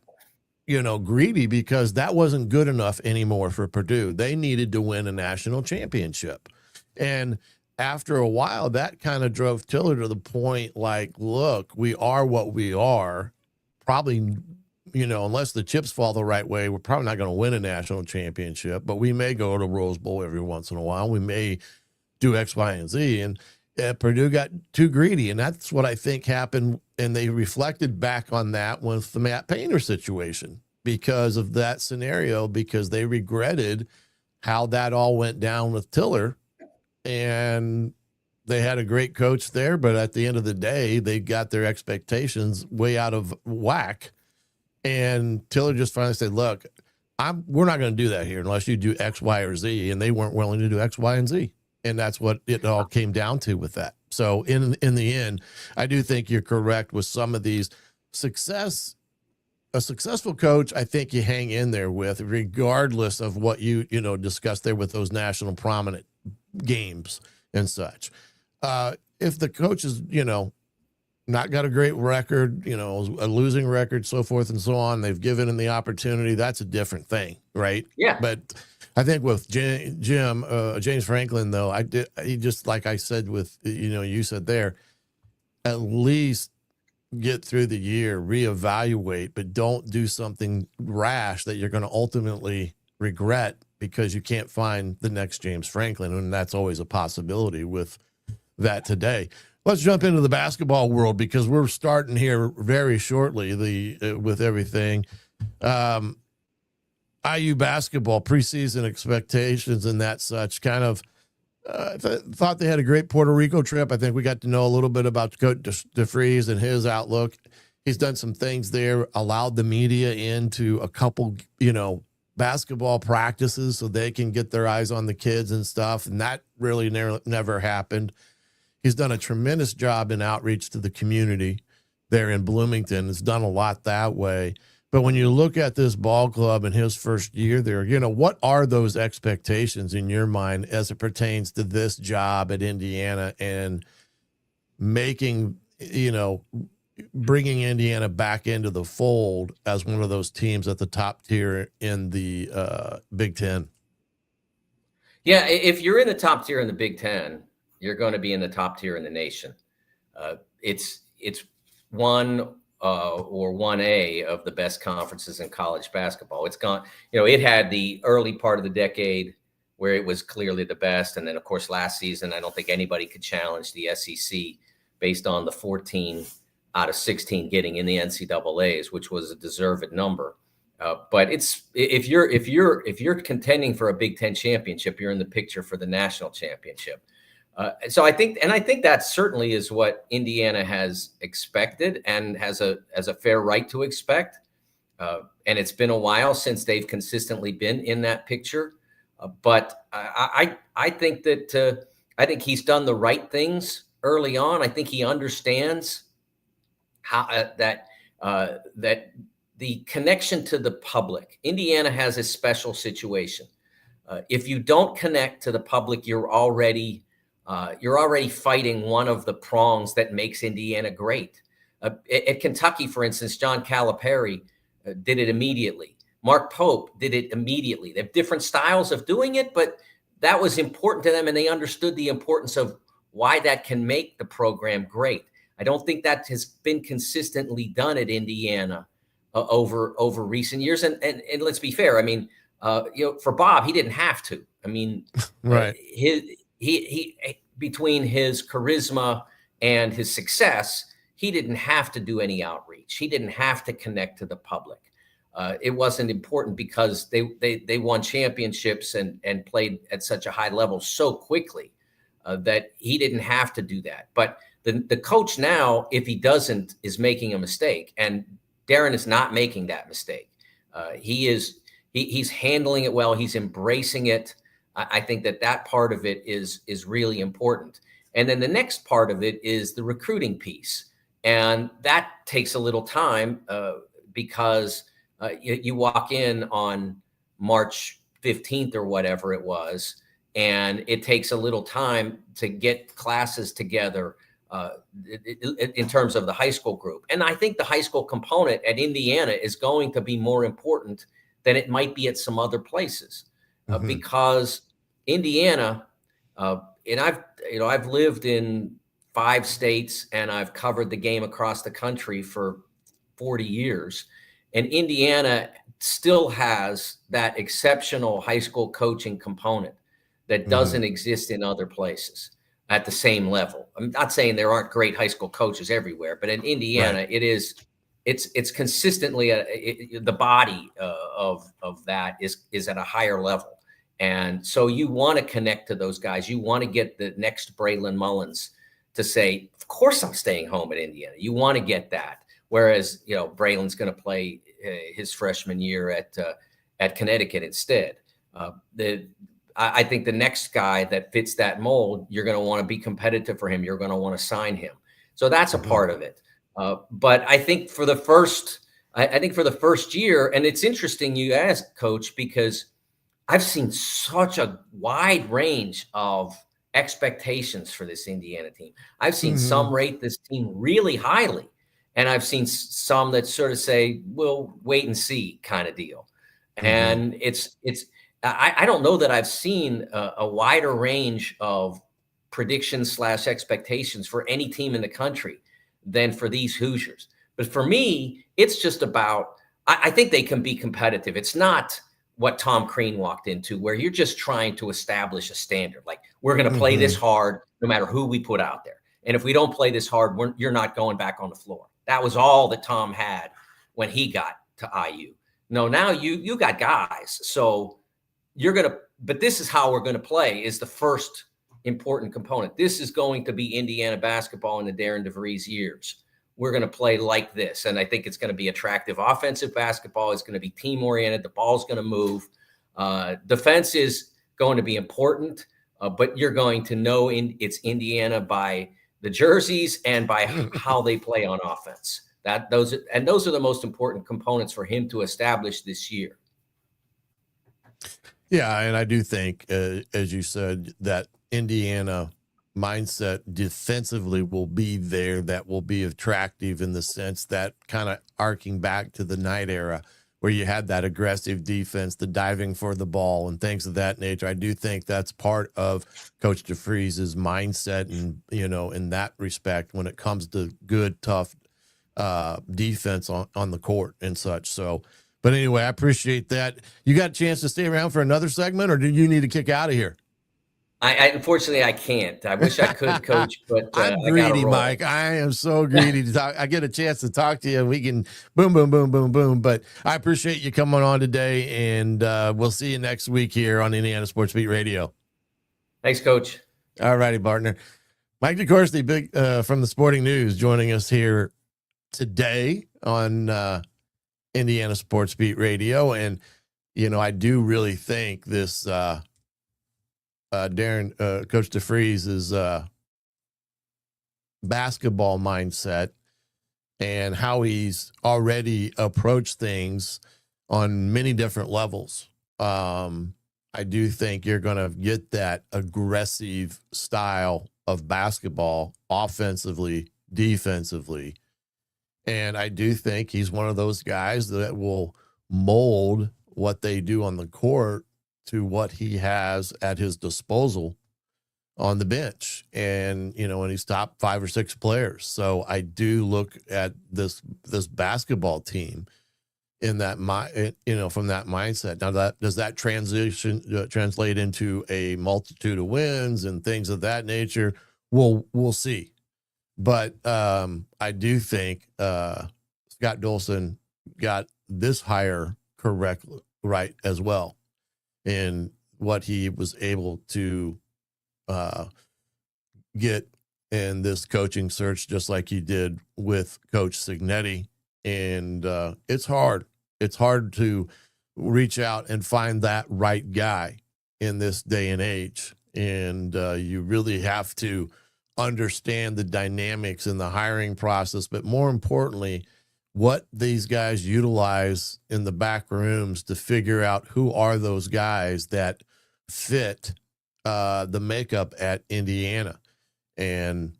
greedy, because that wasn't good enough anymore for Purdue. They needed to win a national championship. And after a while, that kind of drove Tiller to the point like, look, we are what we are. Probably, unless the chips fall the right way, we're probably not going to win a national championship, but we may go to Rose Bowl every once in a while. We may do X, Y, and Z. And Purdue got too greedy. And that's what I think happened. And they reflected back on that with the Matt Painter situation because of that scenario, because they regretted how that all went down with Tiller. And they had a great coach there, but at the end of the day, they got their expectations way out of whack. And Tiller just finally said, look, we're not going to do that here unless you do X, Y, or Z. And they weren't willing to do X, Y, and Z. And that's what it all came down to with that. So in the end, I do think you're correct with some of these a successful coach. I think you hang in there with, regardless of what you discussed there with those national prominent games and such. If the coach is, not got a great record, a losing record, so forth and so on, they've given him the opportunity, that's a different thing. Right. Yeah. But I think with James Franklin, though, he just, like I said, with, you said there, at least get through the year, reevaluate, but don't do something rash that you're going to ultimately regret because you can't find the next James Franklin. And that's always a possibility with that today. Let's jump into the basketball world because we're starting here very shortly with everything. IU basketball preseason expectations and that such kind of thought they had a great Puerto Rico trip. I think we got to know a little bit about Coach DeFries and his outlook. He's done some things there, allowed the media into a couple, basketball practices so they can get their eyes on the kids and stuff. And that really never happened. He's done a tremendous job in outreach to the community there in Bloomington. Has done a lot that way. But when you look at this ball club in his first year there, what are those expectations in your mind as it pertains to this job at Indiana and making, bringing Indiana back into the fold as one of those teams at the top tier in the Big Ten? Yeah, if you're in the top tier in the Big Ten, you're going to be in the top tier in the nation. It's one or 1A of the best conferences in college basketball. It's gone, it had the early part of the decade where it was clearly the best. And then, of course, last season, I don't think anybody could challenge the SEC based on the 14 out of 16 getting in the NCAAs, which was a deserved number. But if you're contending for a Big Ten championship, you're in the picture for the national championship. So I think that certainly is what Indiana has expected and has a fair right to expect. And it's been a while since they've consistently been in that picture. But I think that I think he's done the right things early on. I think he understands how that the connection to the public. Indiana has a special situation. If you don't connect to the public, you're already fighting one of the prongs that makes Indiana great. At Kentucky, for instance, John Calipari did it immediately. Mark Pope did it immediately. They have different styles of doing it, but that was important to them, and they understood the importance of why that can make the program great. I don't think that has been consistently done at Indiana over recent years. And let's be fair. I mean, for Bob, he didn't have to. I mean, right. He between his charisma and his success, he didn't have to do any outreach. He didn't have to connect to the public. It wasn't important because they won championships and played at such a high level so quickly that he didn't have to do that. But the coach now, if he doesn't, is making a mistake. And Darren is not making that mistake. He's handling it well. He's embracing it. I think that part of it is really important. And then the next part of it is the recruiting piece. And that takes a little time because you walk in on March 15th or whatever it was, and it takes a little time to get classes together in terms of the high school group. And I think the high school component at Indiana is going to be more important than it might be at some other places because Indiana, and I've lived in 5 states and I've covered the game across the country for 40 years. And Indiana still has that exceptional high school coaching component that doesn't exist in other places at the same level. I'm not saying there aren't great high school coaches everywhere, but in Indiana, right. It's consistently the body of that is at a higher level. And so you want to connect to those guys. You want to get the next Braylon Mullins to say, of course I'm staying home at Indiana. You want to get that. Whereas, Braylon's going to play his freshman year at Connecticut instead. I think the next guy that fits that mold, you're going to want to be competitive for him. You're going to want to sign him. So that's a part of it. But I think for the first year, and it's interesting you ask, Coach, because I've seen such a wide range of expectations for this Indiana team. I've seen some rate this team really highly, and I've seen some that sort of say, we'll wait and see kind of deal. And I don't know that I've seen a wider range of predictions / expectations for any team in the country than for these Hoosiers. But for me, it's just about, I think they can be competitive. It's not what Tom Crean walked into, where you're just trying to establish a standard. Like, we're going to play this hard no matter who we put out there. And if we don't play this hard, you're not going back on the floor. That was all that Tom had when he got to IU. No, now you got guys. So but this is how we're going to play, is the first important component. This is going to be Indiana basketball in the Darren DeVries years. We're going to play like this. And I think it's going to be attractive offensive basketball. It's going to be team oriented. The ball's going to move. Defense is going to be important, but you're going to know it's Indiana by the jerseys and by how they play on offense. Those are the most important components for him to establish this year. Yeah, and I do think, as you said, that Indiana mindset defensively will be there. That will be attractive in the sense that, kind of arcing back to the Knight era, where you had that aggressive defense, the diving for the ball and things of that nature. I do think that's part of Coach DeVries' mindset, and, in that respect, when it comes to good, tough defense on the court and such. So, but anyway, I appreciate that. You got a chance to stay around for another segment, or do you need to kick out of here? Unfortunately, I can't. I wish I could, Coach, but I'm greedy, Mike. I am so greedy to talk. I get a chance to talk to you, and we can boom, boom, boom, boom, boom. But I appreciate you coming on today, and we'll see you next week here on Indiana Sports Beat Radio. Thanks, Coach. All righty, partner. Mike DeCourcy, big from the Sporting News, joining us here today on Indiana Sports Beat Radio. And, I do really think this Coach DeVries' basketball mindset and how he's already approached things on many different levels. I do think you're going to get that aggressive style of basketball, offensively, defensively. And I do think he's one of those guys that will mold what they do on the court to what he has at his disposal on the bench, and, and he's top 5 or 6 players. So I do look at this basketball team in that, from that mindset. Now, does that translate into a multitude of wins and things of that nature? We'll see. But I do think Scott Dolson got this hire right as well, in what he was able to get in this coaching search, just like he did with Coach Signetti. And it's hard. It's hard to reach out and find that right guy in this day and age. And you really have to understand the dynamics in the hiring process, but more importantly, what these guys utilize in the back rooms to figure out who are those guys that fit the makeup at Indiana. And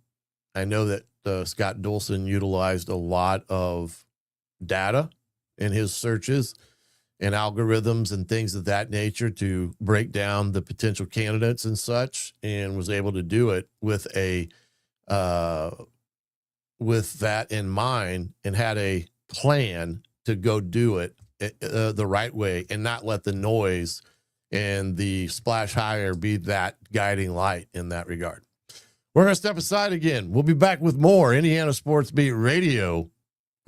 I know that Scott Dolson utilized a lot of data in his searches and algorithms and things of that nature to break down the potential candidates and such, and was able to do it with that in mind, and had a plan to go do it the right way, and not let the noise and the splash hire be that guiding light in that regard. We're going to step aside again. We'll be back with more Indiana Sports Beat Radio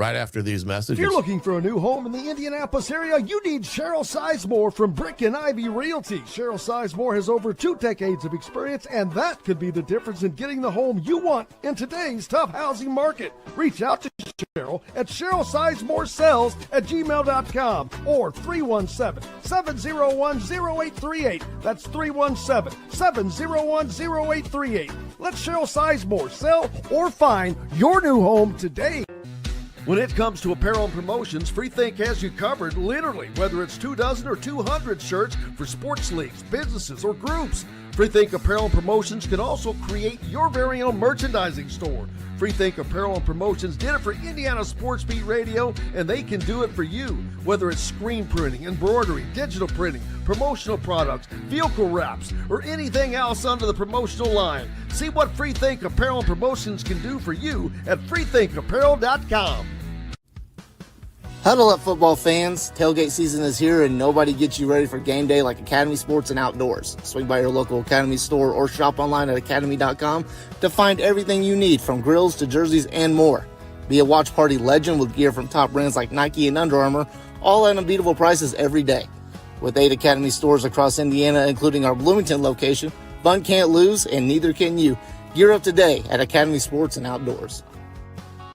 right after these messages. If you're looking for a new home in the Indianapolis area, you need Cheryl Sizemore from Brick and Ivy Realty. Cheryl Sizemore has over 2 decades of experience, and that could be the difference in getting the home you want in today's tough housing market. Reach out to Cheryl at CherylSizemore@gmail.com or 317-701-0838. That's 317-701-0838. Let Cheryl Sizemore sell or find your new home today. When it comes to apparel and promotions, Freethink has you covered, literally, whether it's 24 or 200 shirts for sports leagues, businesses, or groups. Freethink Apparel and Promotions can also create your very own merchandising store. Freethink Apparel and Promotions did it for Indiana Sports Beat Radio, and they can do it for you. Whether it's screen printing, embroidery, digital printing, promotional products, vehicle wraps, or anything else under the promotional line. See what Freethink Apparel and Promotions can do for you at freethinkapparel.com. Huddle up, football fans. Tailgate season is here, and nobody gets you ready for game day like Academy Sports and Outdoors. Swing by your local Academy store or shop online at academy.com to find everything you need, from grills to jerseys and more. Be a watch party legend with gear from top brands like Nike and Under Armour, all at unbeatable prices every day. With 8 Academy stores across Indiana, including our Bloomington location, fun can't lose, and neither can you. Gear up today at Academy Sports and Outdoors.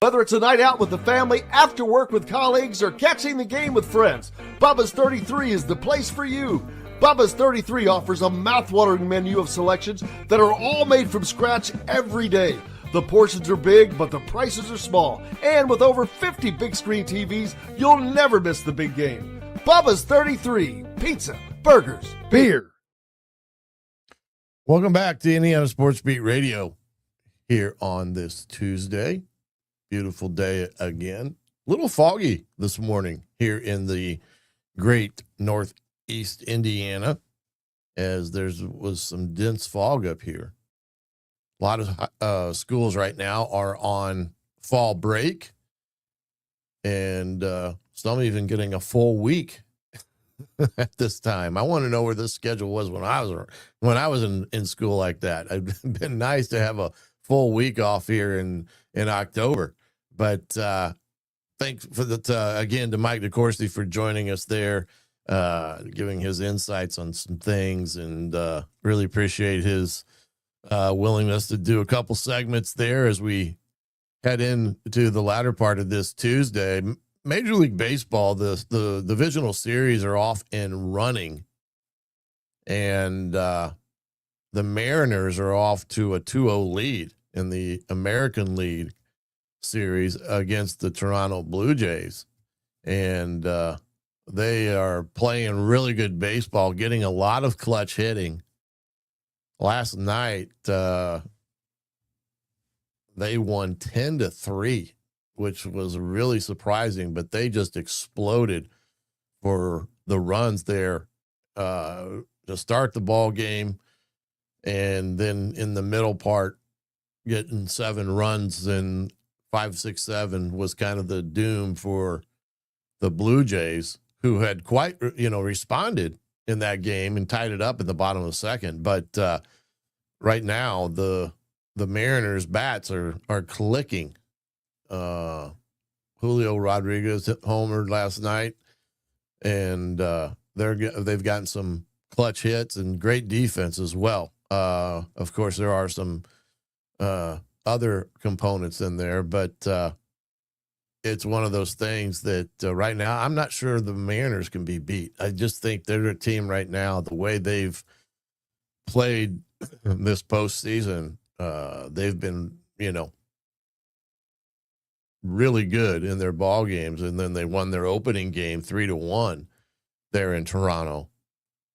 Whether it's a night out with the family, after work with colleagues, or catching the game with friends, Bubba's 33 is the place for you. Bubba's 33 offers a mouthwatering menu of selections that are all made from scratch every day. The portions are big, but the prices are small. And with over 50 big screen TVs, you'll never miss the big game. Bubba's 33, pizza, burgers, beer. Welcome back to Indiana Sports Beat Radio here on this Tuesday. Beautiful day again. A little foggy this morning here in the great northeast Indiana, as there was some dense fog up here. A lot of schools right now are on fall break, and some even getting a full week at this time. I want to know where this schedule was when I was in school like that. It'd been nice to have a full week off here in October. But thanks for again to Mike DeCourcy for joining us there, giving his insights on some things, and really appreciate his willingness to do a couple segments there as we head into the latter part of this Tuesday. Major League Baseball, the divisional series are off and running, and the Mariners are off to a 2-0 lead in the American League series against the Toronto Blue Jays, and they are playing really good baseball, getting a lot of clutch hitting. Last night they won 10-3, which was really surprising, but they just exploded for the runs there to start the ball game, and then in the middle part getting 7 runs, and 5, 6, 7 was kind of the doom for the Blue Jays, who had quite, responded in that game and tied it up in the bottom of the second. But right now, the Mariners bats are clicking. Julio Rodriguez homered last night, and they've gotten some clutch hits and great defense as well. Of course, there are some other components in there, but it's one of those things that right now I'm not sure the Mariners can be beat. I just think they're a team right now, the way they've played this postseason. They've been, really good in their ball games, and then they won their opening game 3-1 there in Toronto.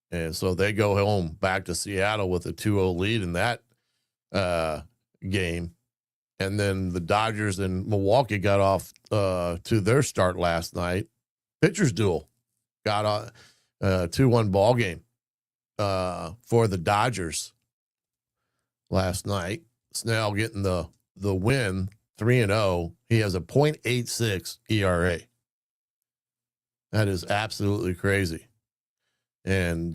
And so they go home back to Seattle with a 2-0 lead in that game. And then the Dodgers and Milwaukee got off to their start last night. Pitchers duel got a 2-1 ball game for the Dodgers last night. Snell getting the win, 3-0. He has a .86 ERA. That is absolutely crazy. And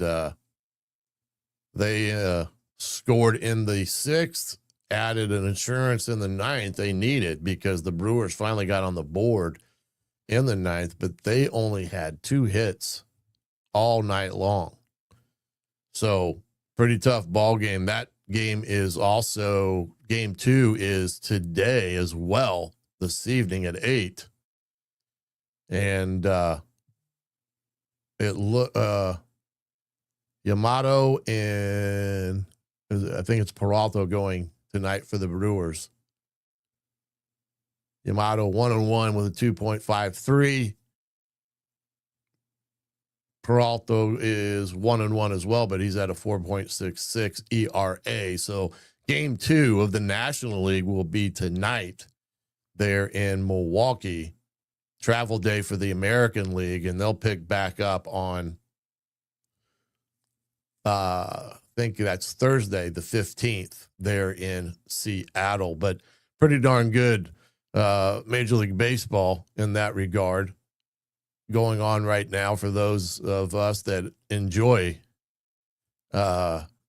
they scored in the 6th, added an insurance in the 9th they needed, because the Brewers finally got on the board in the ninth, but they only had 2 hits all night long. So pretty tough ball game. That game is also, game 2 is today as well, this evening at 8. And Yamato and I think it's Peralta going tonight for the Brewers. Yamato 1-1 with a 2.53. Peralta is 1-1 as well, but he's at a 4.66 ERA. So game 2 of the National League will be tonight there in Milwaukee. Travel day for the American League, and they'll pick back up on, I think that's Thursday, the 15th, there in Seattle. But pretty darn good Major League Baseball in that regard going on right now for those of us that enjoy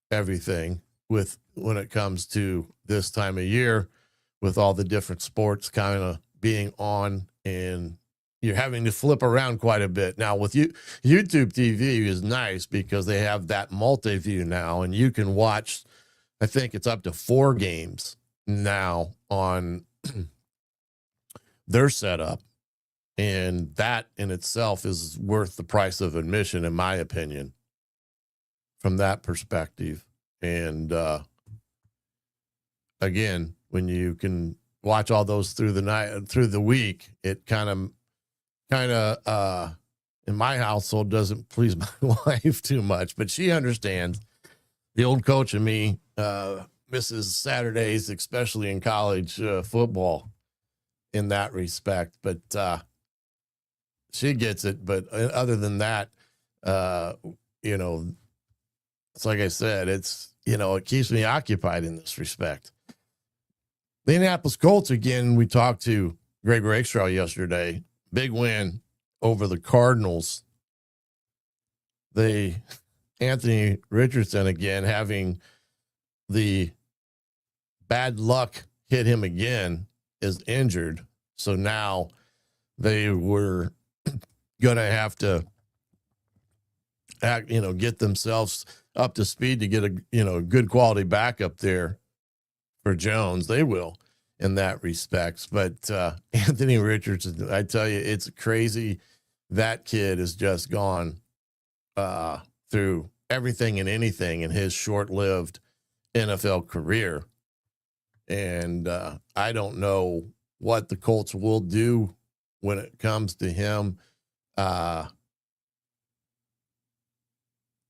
everything when it comes to this time of year, with all the different sports kind of being on, and you're having to flip around quite a bit. Now with YouTube TV is nice because they have that multi-view now, and you can watch, I think it's up to 4 games now on their setup. And that in itself is worth the price of admission, in my opinion, from that perspective. And again, when you can watch all those through the night, through the week, it kind of in my household doesn't please my wife too much, but she understands. The old coach in me misses Saturdays, especially in college football, in that respect. But she gets it. But other than that, it's like I said, it's, it keeps me occupied in this respect. The Indianapolis Colts, again, we talked to Greg Rakestraw yesterday. Big win over the Cardinals. Anthony Richardson, again, having the bad luck hit him again, is injured. So now they were going to have to get themselves up to speed to get a good quality backup there for Jones. They will in that respect. But Anthony Richardson, I tell you, it's crazy. That kid has just gone through everything and anything in his short-lived NFL career. And I don't know what the Colts will do when it comes to him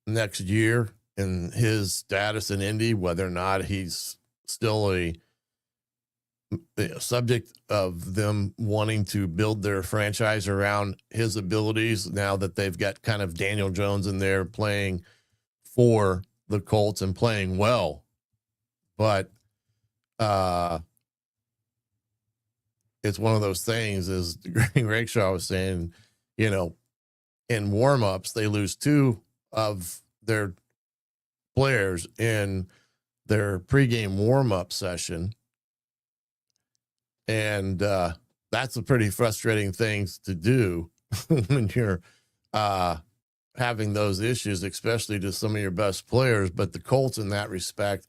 next year and his status in Indy, whether or not he's still a subject of them wanting to build their franchise around his abilities now that they've got kind of Daniel Jones in there playing for the Colts and playing well. But it's one of those things, as Greg Rakestraw was saying, in warmups, they lose 2 of their players in their pregame warm-up session. And that's a pretty frustrating thing to do when you're having those issues, especially to some of your best players. But the Colts, in that respect,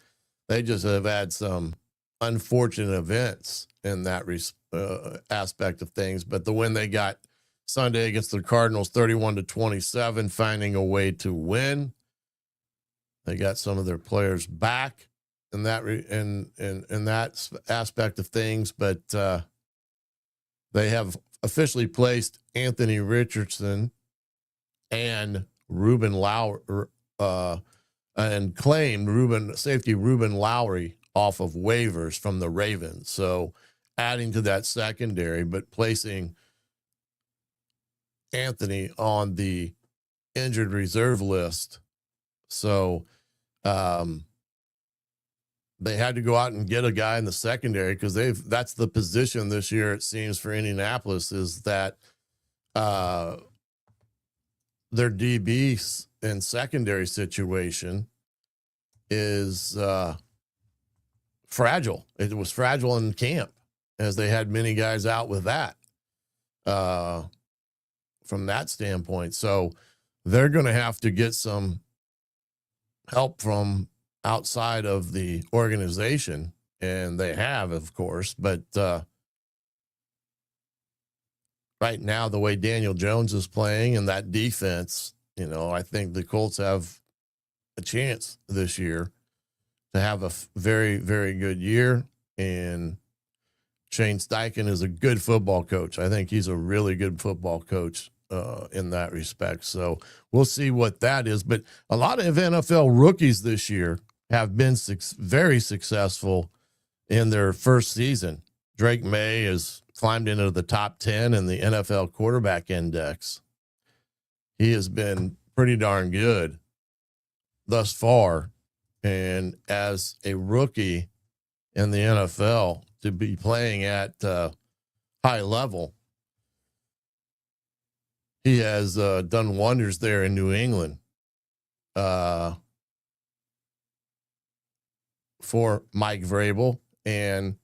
they just have had some unfortunate events in that aspect of things. But the win they got Sunday against the Cardinals, 31-27, finding a way to win. They got some of their players back in that in that aspect of things, but they have officially placed Anthony Richardson and Ruben Lowry and claimed safety Ruben Lowry off of waivers from the Ravens. So adding to that secondary, but placing Anthony on the injured reserve list. So they had to go out and get a guy in the secondary because that's the position this year, it seems, for Indianapolis, is that their DB and secondary situation is fragile. It was fragile in camp, as they had many guys out with that. from that standpoint. So they're going to have to get some help from outside of the organization, and they have, of course, but right now, the way Daniel Jones is playing and that defense, I think the Colts have a chance this year to have a very, very good year. And Shane Steichen is a good football coach. I think he's a really good football coach in that respect. So we'll see what that is. But a lot of NFL rookies this year have been very successful in their first season. Drake May has climbed into the top 10 in the NFL quarterback index. He has been pretty darn good thus far. And as a rookie in the NFL, to be playing at high level, he has done wonders there in New England for Mike Vrabel, and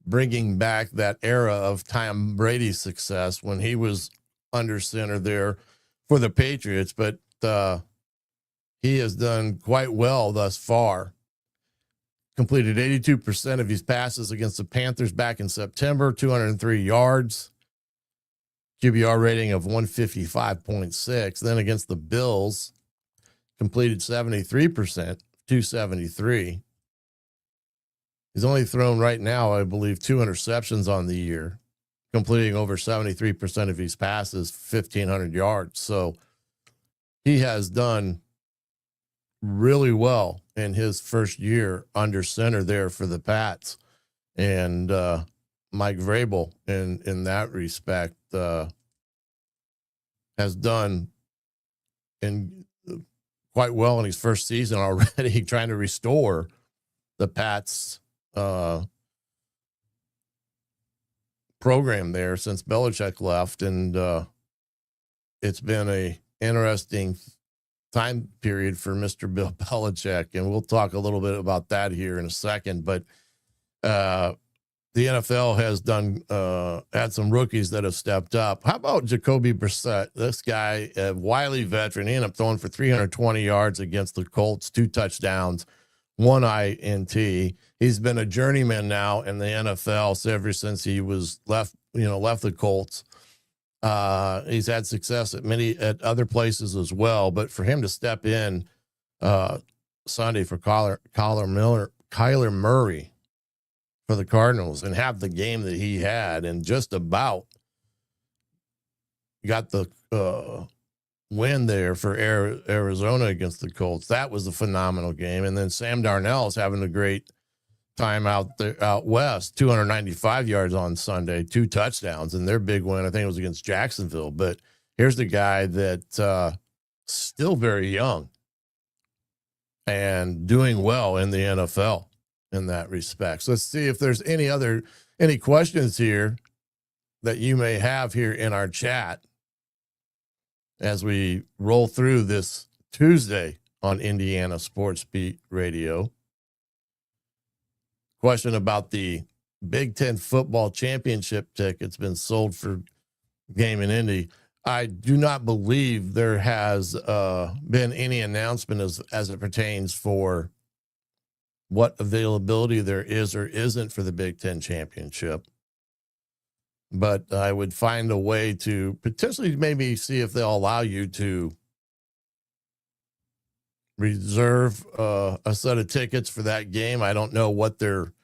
bringing back that era of Tom Brady's success when he was under center there for the Patriots. But he has done quite well thus far. Completed 82% of his passes against the Panthers back in September, 203 yards, QBR rating of 155.6. Then against the Bills, completed 73%, 273. He's only thrown right now, I believe, 2 interceptions on the year, completing over 73% of his passes, 1,500 yards. So he has done really well in his first year under center there for the Pats. And Mike Vrabel, in that respect, has done quite well in his first season already, trying to restore the Pats program there since Belichick left. And it's been a interesting time period for Mr. Bill Belichick, and we'll talk a little bit about that here in a second. But the NFL has done had some rookies that have stepped up. How about Jacoby Brissett? This guy, a wily veteran, he ended up throwing for 320 yards against the Colts, 2 touchdowns, 1 INT. He's been a journeyman now in the NFL ever since he was left the Colts. He's had success at other places as well, but for him to step in Sunday for Kyler Murray for the Cardinals and have the game that he had, and just about got the win there for Arizona against the Colts. That was a phenomenal game. And then Sam Darnoll is having a great time out west, 295 yards on Sunday, 2 touchdowns, and their big win, I think it was against Jacksonville. But here's the guy that still very young and doing well in the NFL in that respect. So let's see if there's any questions here that you may have here in our chat as we roll through this Tuesday on Indiana Sports Beat Radio. Question about the Big Ten football championship tickets been sold for game in Indy. I do not believe there has been any announcement as it pertains for what availability there is or isn't for the Big Ten championship. But I would find a way to potentially maybe see if they'll allow you to reserve a set of tickets for that game. I don't know what their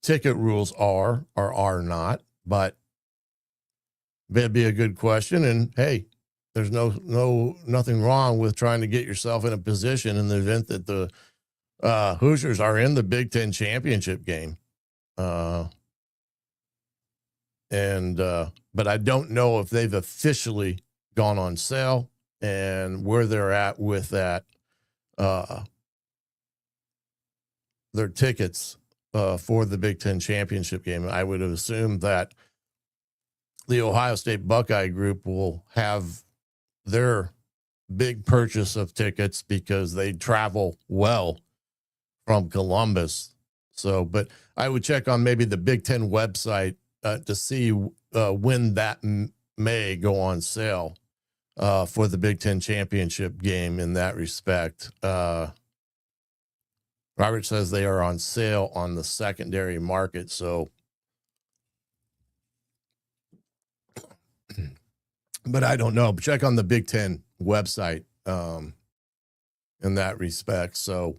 ticket rules are or are not, but that'd be a good question. And hey, there's nothing wrong with trying to get yourself in a position in the event that the Hoosiers are in the Big Ten championship game. But I don't know if they've officially gone on sale and where they're at with that, their tickets for the Big Ten championship game. I would assume that the Ohio State Buckeye group will have their big purchase of tickets because they travel well from Columbus. So, but I would check on maybe the Big Ten website to see when that may go on sale for the Big Ten championship game in that respect. Robert says they are on sale on the secondary market. So, but I don't know. Check on the Big Ten website in that respect. So,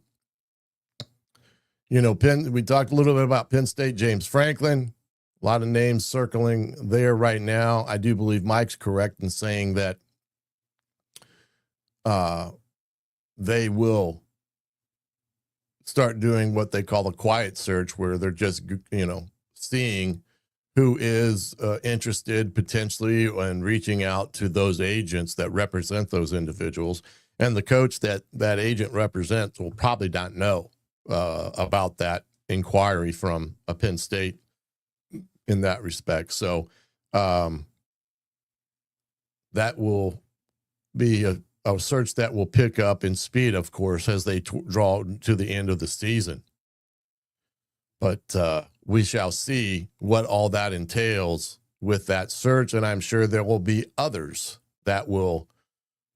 we talked a little bit about Penn State, James Franklin, a lot of names circling there right now. I do believe Mike's correct in saying that they will start doing what they call a quiet search, where they're just, seeing who is interested potentially and reaching out to those agents that represent those individuals. And the coach that agent represents will probably not know about that inquiry from a Penn State in that respect. So that will be a search that will pick up in speed, of course, as they draw to the end of the season. But we shall see what all that entails with that search, and I'm sure there will be others that will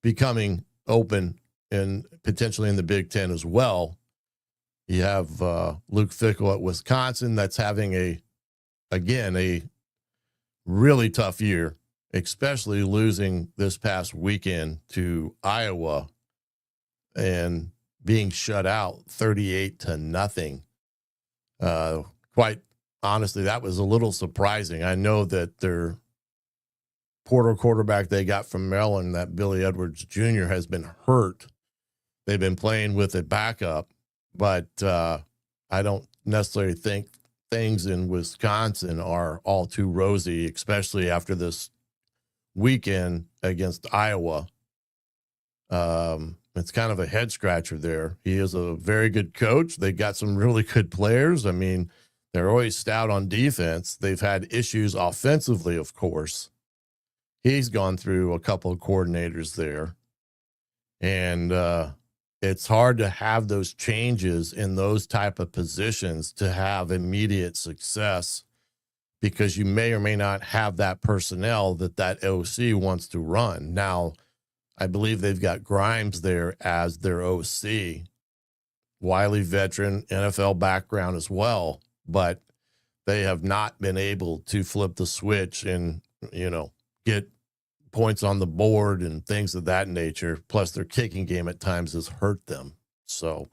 be coming open and potentially in the Big Ten as well. You have Luke Fickell at Wisconsin that's having a really tough year, especially losing this past weekend to Iowa and being shut out 38-0. Quite honestly, that was a little surprising. I know that their portal quarterback they got from Maryland, that Billy Edwards Jr., has been hurt. They've been playing with a backup, but I don't necessarily think things in Wisconsin are all too rosy, especially after this weekend against Iowa. It's kind of a head scratcher there. He is a very good coach. They got some really good players. I mean, they're always stout on defense. They've had issues offensively, of course. He's gone through a couple of coordinators there. And it's hard to have those changes in those type of positions to have immediate success, because you may or may not have that personnel that OC wants to run. Now, I believe they've got Grimes there as their OC. Wiley veteran, NFL background as well, but they have not been able to flip the switch and, get points on the board and things of that nature. Plus their kicking game at times has hurt them. So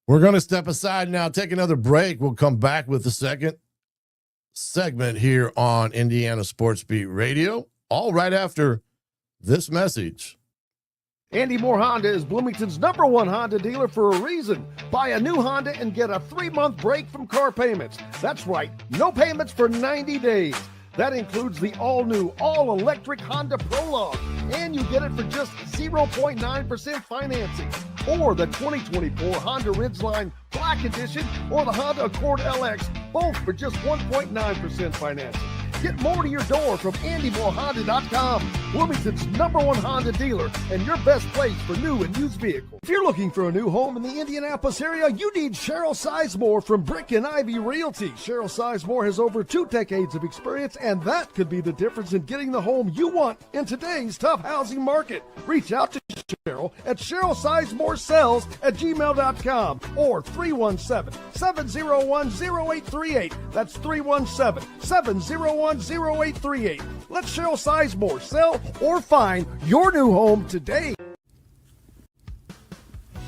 we're going to step aside now, take another break. We'll come back with the second segment here on Indiana Sports Beat Radio, all right after this message. Andy Moore Honda is Bloomington's #1 Honda dealer for a reason. Buy a new Honda and get a 3-month break from car payments. That's right, no payments for 90 days. That includes the all-new, all-electric Honda Prologue, and you get it for just 0.9% financing. Or the 2024 Honda Ridgeline Black Edition or the Honda Accord LX, both for just 1.9% financing. Get more to your door from AndyMooreHonda.com, Bloomington's #1 Honda dealer and your best place for new and used vehicles. If you're looking for a new home in the Indianapolis area, you need Cheryl Sizemore from Brick and Ivy Realty. Cheryl Sizemore has over 2 decades of experience, and that could be the difference in getting the home you want in today's tough housing market. Reach out to Cheryl at CherylSizemooreSells@gmail.com or 317-701-0838. That's 317-701-0838. Let Cheryl Sizemore sell or find your new home today.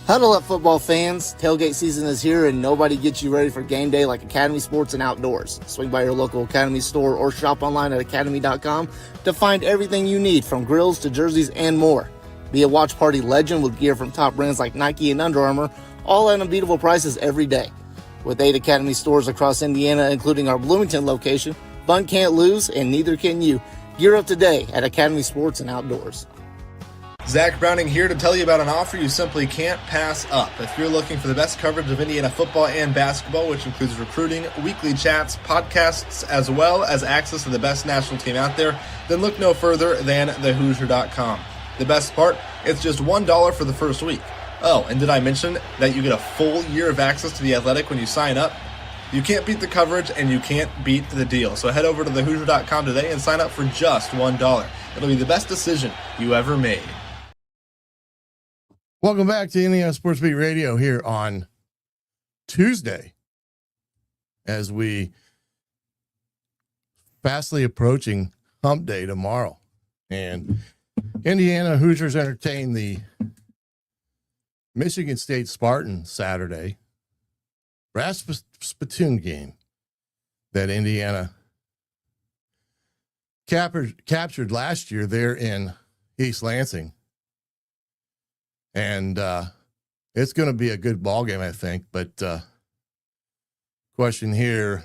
Huddle up, football fans. Tailgate season is here, and nobody gets you ready for game day like Academy Sports and Outdoors. Swing by your local Academy store or shop online at academy.com to find everything you need, from grills to jerseys and more. Be a watch party legend with gear from top brands like Nike and Under Armour, all at unbeatable prices every day. With 8 Academy stores across Indiana, including our Bloomington location, fun can't lose, and neither can you. Gear up today at Academy Sports and Outdoors. Zach Browning here to tell you about an offer you simply can't pass up. If you're looking for the best coverage of Indiana football and basketball, which includes recruiting, weekly chats, podcasts, as well as access to the best national team out there, then look no further than thehoosier.com. The best part, it's just $1 for the first week. Oh, and did I mention that you get a full year of access to The Athletic when you sign up? You can't beat the coverage, and you can't beat the deal. So head over to thehoosier.com today and sign up for just $1. It'll be the best decision you ever made. Welcome back to Indiana Sports Beat Radio here on Tuesday, as we fastly approaching Hump Day tomorrow. And Indiana Hoosiers entertain the Michigan State Spartans Saturday. Spittoon game that Indiana captured last year there in East Lansing. And it's going to be a good ball game, I think. But question here: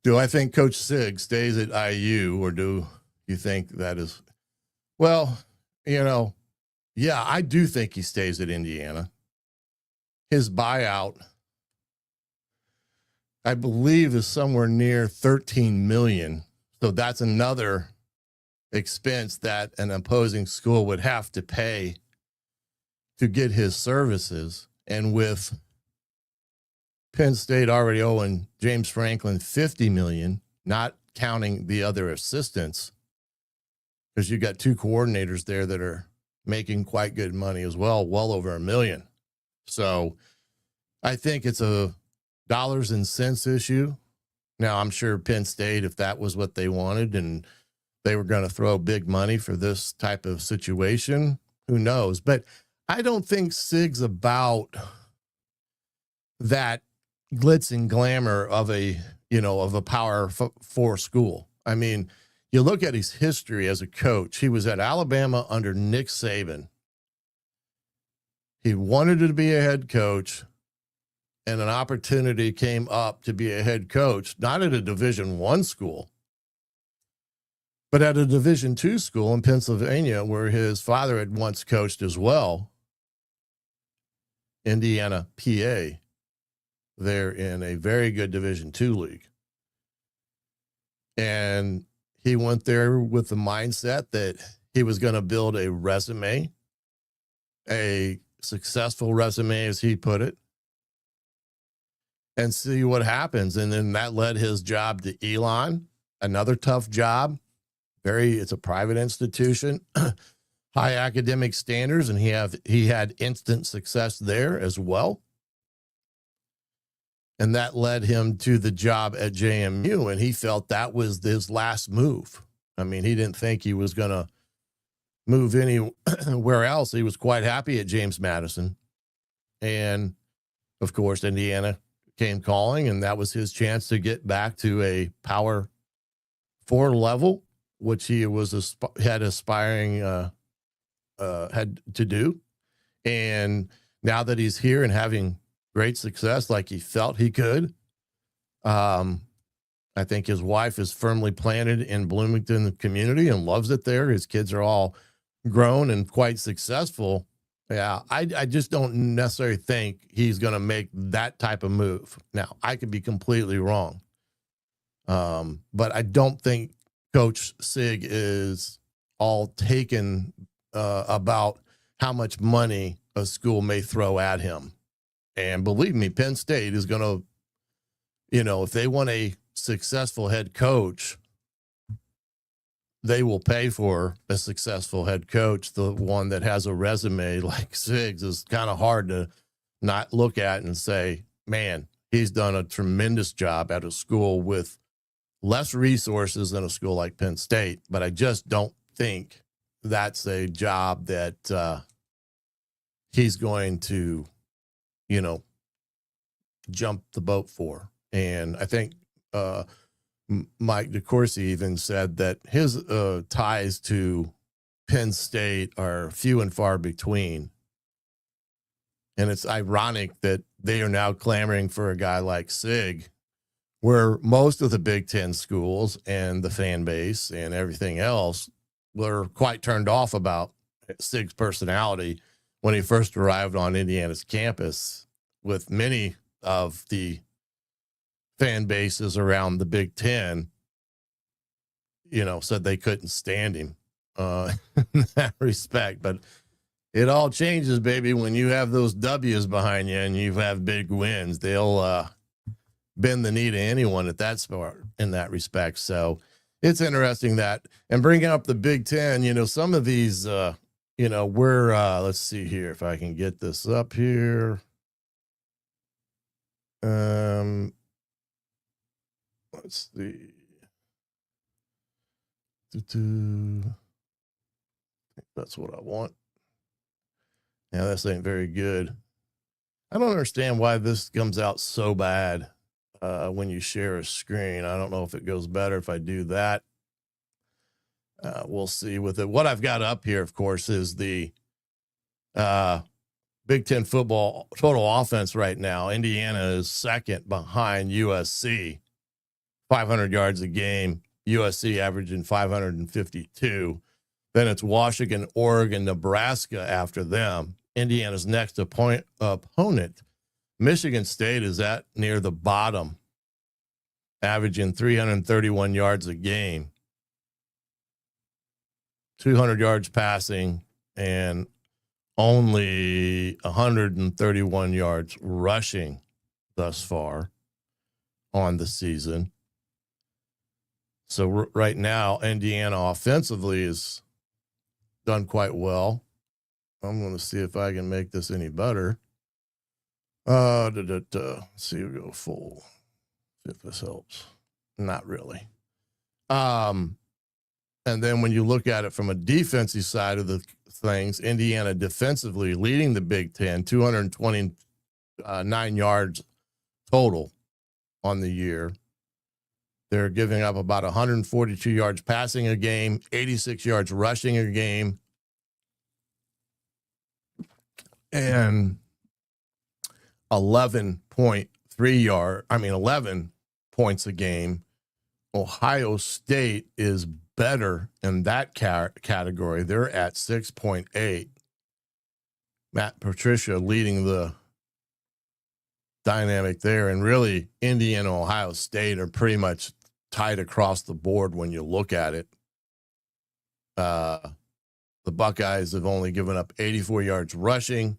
do I think Coach Sig stays at IU, or do you think that is? Well, yeah, I do think he stays at Indiana. His buyout, I believe, is somewhere near $13 million. So that's another expense that an opposing school would have to pay to get his services. And with Penn State already owing James Franklin $50 million, not counting the other assistants, because you got two coordinators there that are making quite good money as well, well over $1 million. So I think it's a dollars and cents issue. Now, I'm sure Penn State, if that was what they wanted and they were going to throw big money for this type of situation, who knows? But I don't think Sig's about that glitz and glamour of a Power 4 school. I mean, you look at his history as a coach. He was at Alabama under Nick Saban. He wanted to be a head coach, and an opportunity came up to be a head coach, not at a Division I school, but at a Division II school in Pennsylvania, where his father had once coached as well, Indiana, PA. They're in a very good Division II league. And he went there with the mindset that he was going to build a resume, a successful resume, as he put it, and see what happens. And then that led his job to Elon, another tough job. It's a private institution, high academic standards, and he had instant success there as well. And that led him to the job at JMU, and he felt that was his last move. I mean, he didn't think he was going to move anywhere else. He was quite happy at James Madison. And, of course, Indiana came calling, and that was his chance to get back to a Power 4 level, which he had to do. And now that he's here and having great success like he felt he could, I think his wife is firmly planted in Bloomington community and loves it there. His kids are all grown and quite successful. Yeah, I just don't necessarily think he's going to make that type of move. Now, I could be completely wrong, but I don't think Coach Sig is all taken about how much money a school may throw at him. And believe me, Penn State is going to, if they want a successful head coach, they will pay for a successful head coach. The one that has a resume like Sig's is kind of hard to not look at and say, man, he's done a tremendous job at a school with less resources than a school like Penn State. But I just don't think that's a job that he's going to, jump the boat for. And I think Mike DeCourcy even said that his ties to Penn State are few and far between. And it's ironic that they are now clamoring for a guy like Sig, where most of the Big Ten schools and the fan base and everything else were quite turned off about Sig's personality when he first arrived on Indiana's campus, with many of the fan bases around the Big Ten, said they couldn't stand him in that respect. But it all changes, baby. When you have those W's behind you and you have big wins, they'll bend the knee to anyone at that sport in that respect. So it's interesting that, and bringing up the Big Ten, you know, some of these, you know, we're, let's see here if I can get this up here. Let's see. I think that's what I want. Yeah, this ain't very good. I don't understand why this comes out so bad when you share a screen. I don't know if it goes better if I do that. We'll see with it. What I've got up here, of course, is the Big Ten football total offense right now. Indiana is second behind USC, 500 yards a game. USC averaging 552. Then it's Washington, Oregon, Nebraska after them. Indiana's next opponent, Michigan State, is at near the bottom, averaging 331 yards a game, 200 yards passing, and only 131 yards rushing thus far on the season. So right now, Indiana offensively is done quite well. I'm going to see if I can make this any better. Let's see, we go full. See if this helps. Not really. And then when you look at it from a defensive side of the things, Indiana defensively leading the Big Ten, 229 yards total on the year. They're giving up about 142 yards passing a game, 86 yards rushing a game, and 11 points a game. Ohio State is better in that category. They're at 6.8. Matt Patricia leading the dynamic there. And really, Indiana and Ohio State are pretty much tied across the board when you look at it. The Buckeyes have only given up 84 yards rushing,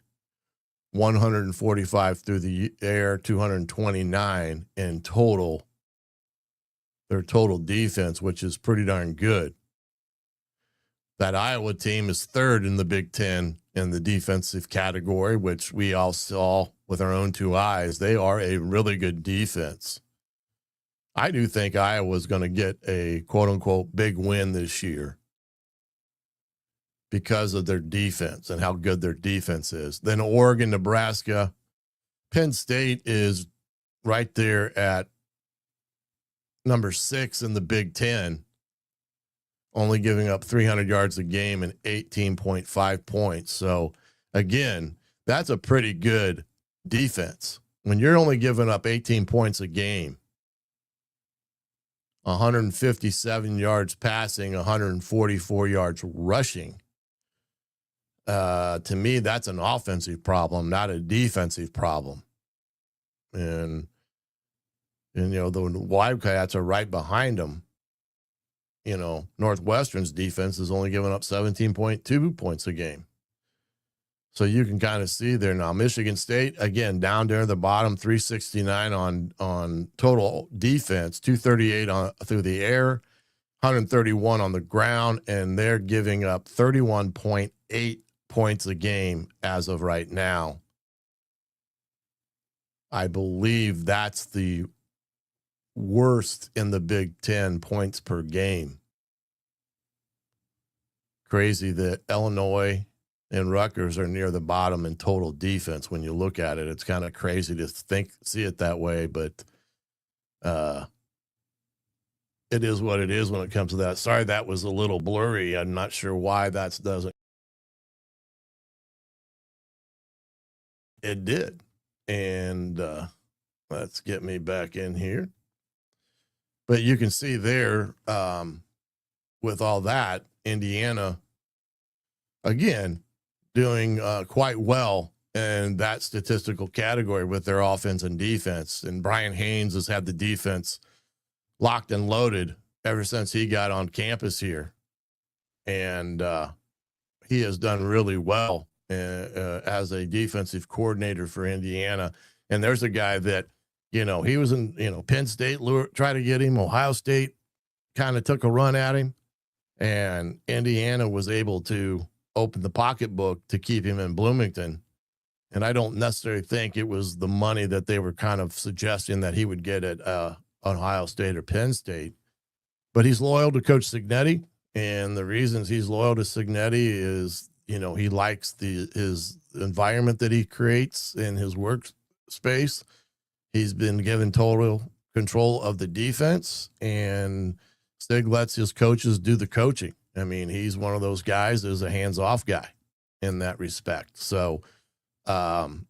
145 through the air, 229 in total. Their total defense, which is pretty darn good. That Iowa team is third in the Big Ten in the defensive category, which we all saw with our own two eyes. They are a really good defense. I do think Iowa's going to get a quote-unquote big win this year because of their defense and how good their defense is. Then Oregon, Nebraska, Penn State is right there at number 6 in the Big Ten, only giving up 300 yards a game and 18.5 points. So, again, that's a pretty good defense. When you're only giving up 18 points a game, 157 yards passing, 144 yards rushing, to me, that's an offensive problem, not a defensive problem. And you know, the Wildcats are right behind them. You know, Northwestern's defense is only giving up 17.2 points a game. So you can kind of see there now. Michigan State, again, down there at the bottom, 369 on total defense, 238 through the air, 131 on the ground, and they're giving up 31.8 points a game as of right now. I believe that's the worst in the Big Ten points per game. Crazy that Illinois and Rutgers are near the bottom in total defense. When you look at it, it's kind of crazy to see it that way, but it is what it is when it comes to that. Sorry, that was a little blurry. I'm not sure why that doesn't. It did. And let's get me back in here. But you can see there, with all that, Indiana, again, doing quite well in that statistical category with their offense and defense. And Brian Haynes has had the defense locked and loaded ever since he got on campus here. And he has done really well as a defensive coordinator for Indiana. And there's a guy that, he was in, Penn State tried to get him. Ohio State kind of took a run at him, and Indiana was able to open the pocketbook to keep him in Bloomington. And I don't necessarily think it was the money that they were kind of suggesting that he would get at Ohio State or Penn State. But he's loyal to Coach Cignetti, and the reasons he's loyal to Cignetti is, he likes his environment that he creates in his workspace. He's been given total control of the defense, and Stig lets his coaches do the coaching. I mean, he's one of those guys who's a hands-off guy in that respect. So from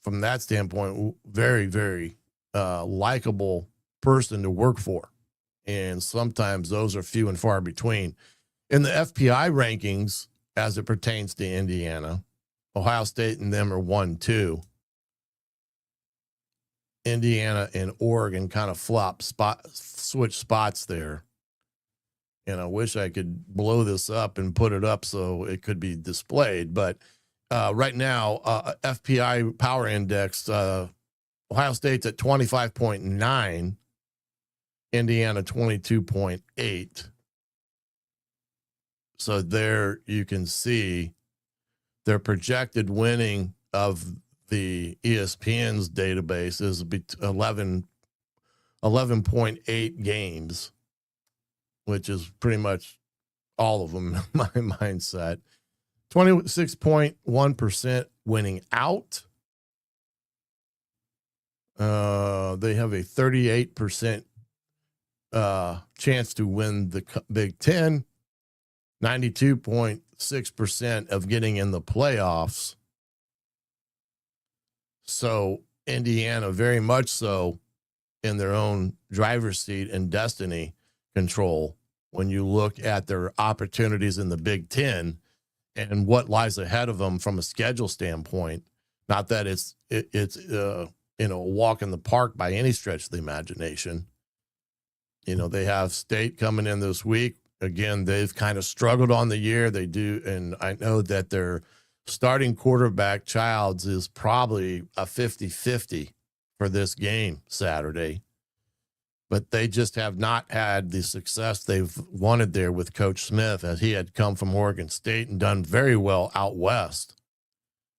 that standpoint, very, very likable person to work for. And sometimes those are few and far between. In the FPI rankings, as it pertains to Indiana, Ohio State and them are 1-2. Indiana and Oregon kind of switch spots there. And I wish I could blow this up and put it up so it could be displayed. But right now, FPI Power Index, Ohio State's at 25.9. Indiana 22.8. So there you can see their projected winning of the ESPN's database is 11.8 games, which is pretty much all of them in my mindset. 26.1% winning out. They have a 38% chance to win the Big Ten, 92.6% of getting in the playoffs. So Indiana very much so in their own driver's seat and destiny control when you look at their opportunities in the Big Ten and what lies ahead of them from a schedule standpoint. Not that it's a walk in the park by any stretch of the imagination. They have State coming in this week. Again, they've kind of struggled on the year. They do. And I know that their starting quarterback, Childs, is probably a 50-50 for this game Saturday. But they just have not had the success they've wanted there with Coach Smith, as he had come from Oregon State and done very well out west.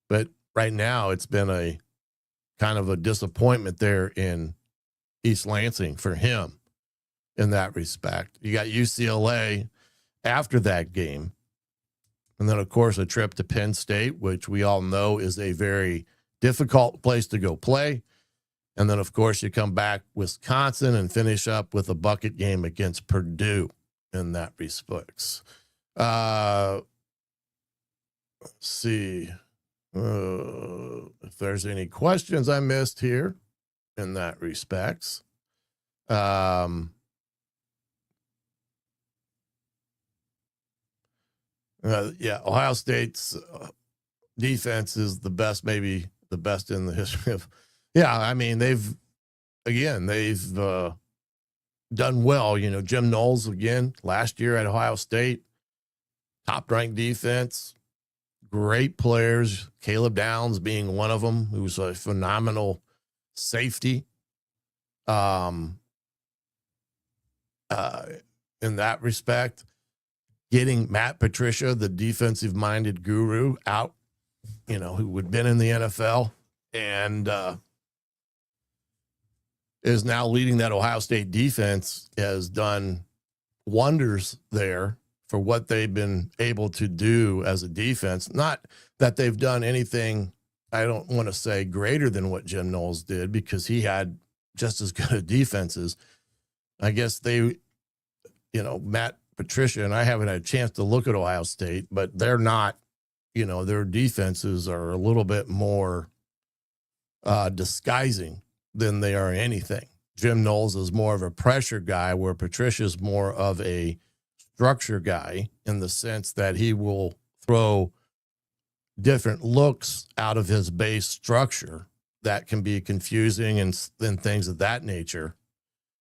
But right now it's been a kind of a disappointment there in East Lansing for him. In that respect, you got UCLA after that game. And then, of course, a trip to Penn State, which we all know is a very difficult place to go play. And then, of course, you come back Wisconsin and finish up with a bucket game against Purdue in that respects. Let's see if there's any questions I missed here in that respects. Ohio State's defense is the best, maybe the best in the history of. Yeah, I mean, they've done well. Jim Knowles, again, last year at Ohio State, top-ranked defense, great players, Caleb Downs being one of them, who's a phenomenal safety. In that respect, getting Matt Patricia, the defensive-minded guru, out, who had been in the NFL and is now leading that Ohio State defense, has done wonders there for what they've been able to do as a defense. Not that they've done anything, I don't want to say greater than what Jim Knowles did, because he had just as good a defenses. I guess they, Matt Patricia, and I haven't had a chance to look at Ohio State, but they're not, their defenses are a little bit more disguising than they are anything. Jim Knowles is more of a pressure guy, where Patricia's more of a structure guy, in the sense that he will throw different looks out of his base structure that can be confusing and things of that nature.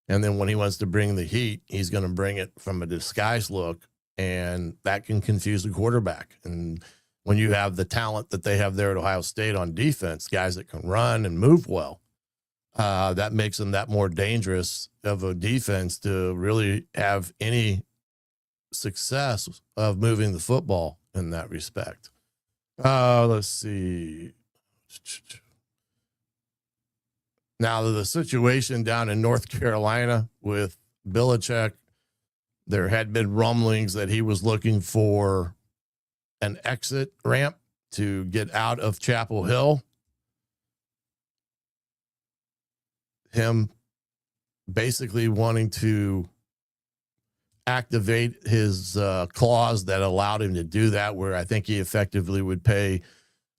And then when he wants to bring the heat, he's going to bring it from a disguised look, and that can confuse the quarterback. And when you have the talent that they have there at Ohio State on defense, guys that can run and move well. That makes them that more dangerous of a defense to really have any success of moving the football in that respect. Let's see. Now, the situation down in North Carolina with Belichick, there had been rumblings that he was looking for an exit ramp to get out of Chapel Hill. Him basically wanting to activate his clause that allowed him to do that, where I think he effectively would pay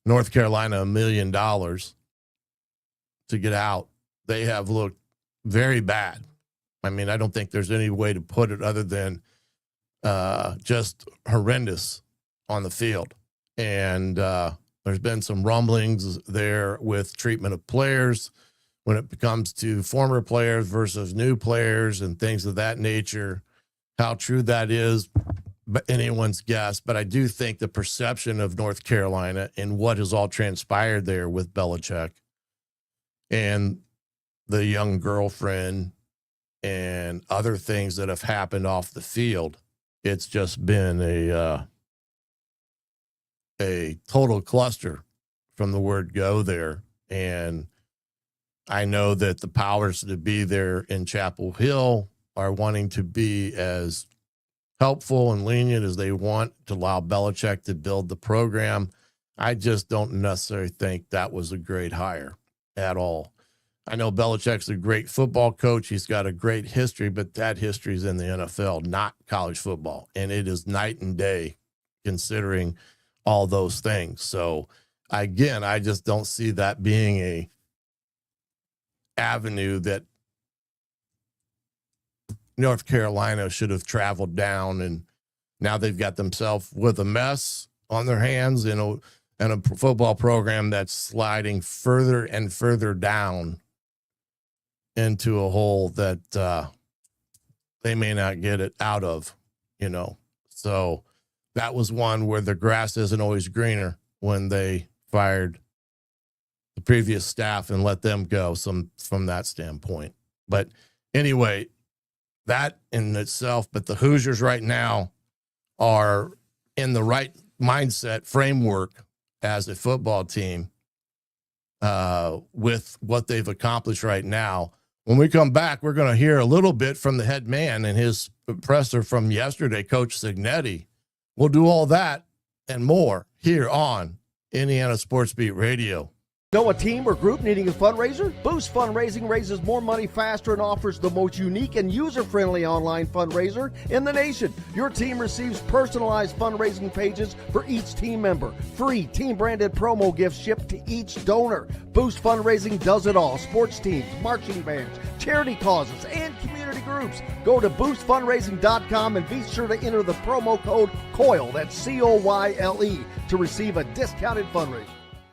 North Carolina $1 million to get out. They have looked very bad. I mean, I don't think there's any way to put it other than just horrendous on the field. And there's been some rumblings there with treatment of players when it comes to former players versus new players and things of that nature. How true that is, but anyone's guess. But I do think the perception of North Carolina and what has all transpired there with Belichick and the young girlfriend and other things that have happened off the field, it's just been a total cluster from the word go there. And I know that the powers that be there in Chapel Hill are wanting to be as helpful and lenient as they want to allow Belichick to build the program. I just don't necessarily think that was a great hire at all. I know Belichick's a great football coach. He's got a great history, but that history is in the NFL, not college football. And it is night and day considering all those things. So again, I just don't see that being a avenue that North Carolina should have traveled down, and now they've got themselves with a mess on their hands and a football program that's sliding further and further down into a hole that they may not get it out of, So that was one where the grass isn't always greener when they fired the previous staff and let them go from that standpoint. But anyway, that in itself, but the Hoosiers right now are in the right mindset framework as a football team with what they've accomplished right now. When we come back, we're going to hear a little bit from the head man and his presser from yesterday, Coach Signetti. We'll do all that and more here on Indiana Sports Beat Radio. Know a team or group needing a fundraiser? Boost Fundraising raises more money faster and offers the most unique and user-friendly online fundraiser in the nation. Your team receives personalized fundraising pages for each team member. Free team-branded promo gifts shipped to each donor. Boost Fundraising does it all. Sports teams, marching bands, charity causes, and community groups. Go to boostfundraising.com and be sure to enter the promo code COYLE, that's C-O-Y-L-E, to receive a discounted fundraiser.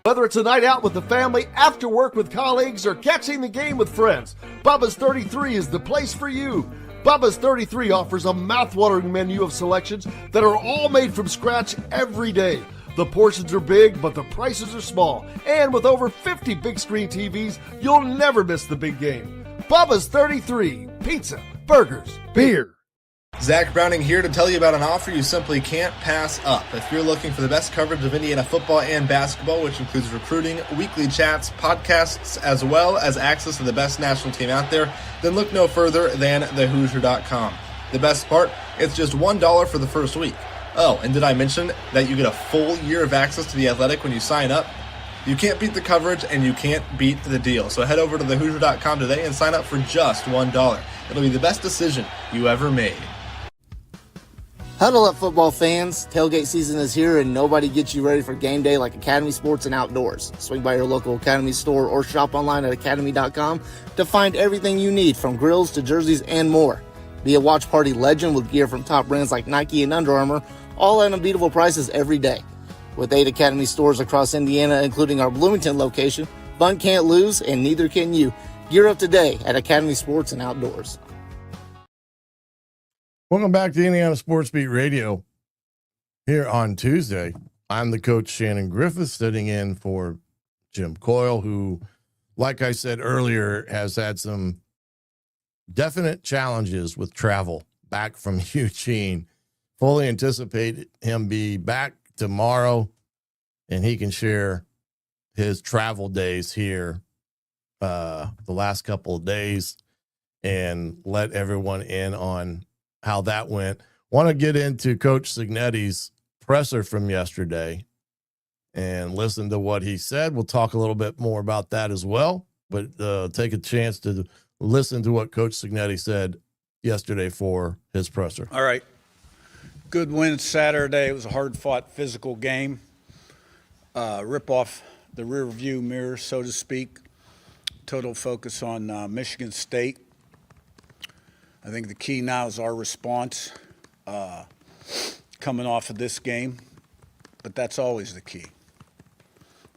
Whether it's a night out with the family, after work with colleagues, or catching the game with friends, Bubba's 33 is the place for you. Bubba's 33 offers a mouthwatering menu of selections that are all made from scratch every day. The portions are big, but the prices are small. And with over 50 big screen TVs, you'll never miss the big game. Bubba's 33, pizza, burgers, beer. Zach Browning here to tell you about an offer you simply can't pass up. If you're looking for the best coverage of Indiana football and basketball, which includes recruiting, weekly chats, podcasts, as well as access to the best national team out there, then look no further than thehoosier.com. The best part, it's just $1 for the first week. Oh, and did I mention that you get a full year of access to The Athletic when you sign up? You can't beat the coverage and you can't beat the deal. So head over to thehoosier.com today and sign up for just $1. It'll be the best decision you ever made. Huddle up, football fans. Tailgate season is here, and nobody gets you ready for game day like Academy Sports and Outdoors. Swing by your local Academy store or shop online at academy.com to find everything you need, from grills to jerseys and more. Be a watch party legend with gear from top brands like Nike and Under Armour, all at unbeatable prices every day. With 8 Academy stores across Indiana, including our Bloomington location, fun can't lose, and neither can you. Gear up today at Academy Sports and Outdoors. Welcome back to Indiana Sports Beat Radio here on Tuesday. I'm the coach, Shannon Griffith, sitting in for Jim Coyle, who, like I said earlier, has had some definite challenges with travel back from Eugene. Fully anticipate him be back tomorrow, and he can share his travel days here the last couple of days and let everyone in on how that went. Want to get into Coach Cignetti's presser from yesterday and listen to what he said. We'll talk a little bit more about that as well, but take a chance to listen to what Coach Cignetti said yesterday for his presser. All right. Good win Saturday. It was a hard-fought physical game. Rip off the rear view mirror, so to speak. Total focus on Michigan State. I think the key now is our response coming off of this game, but that's always the key,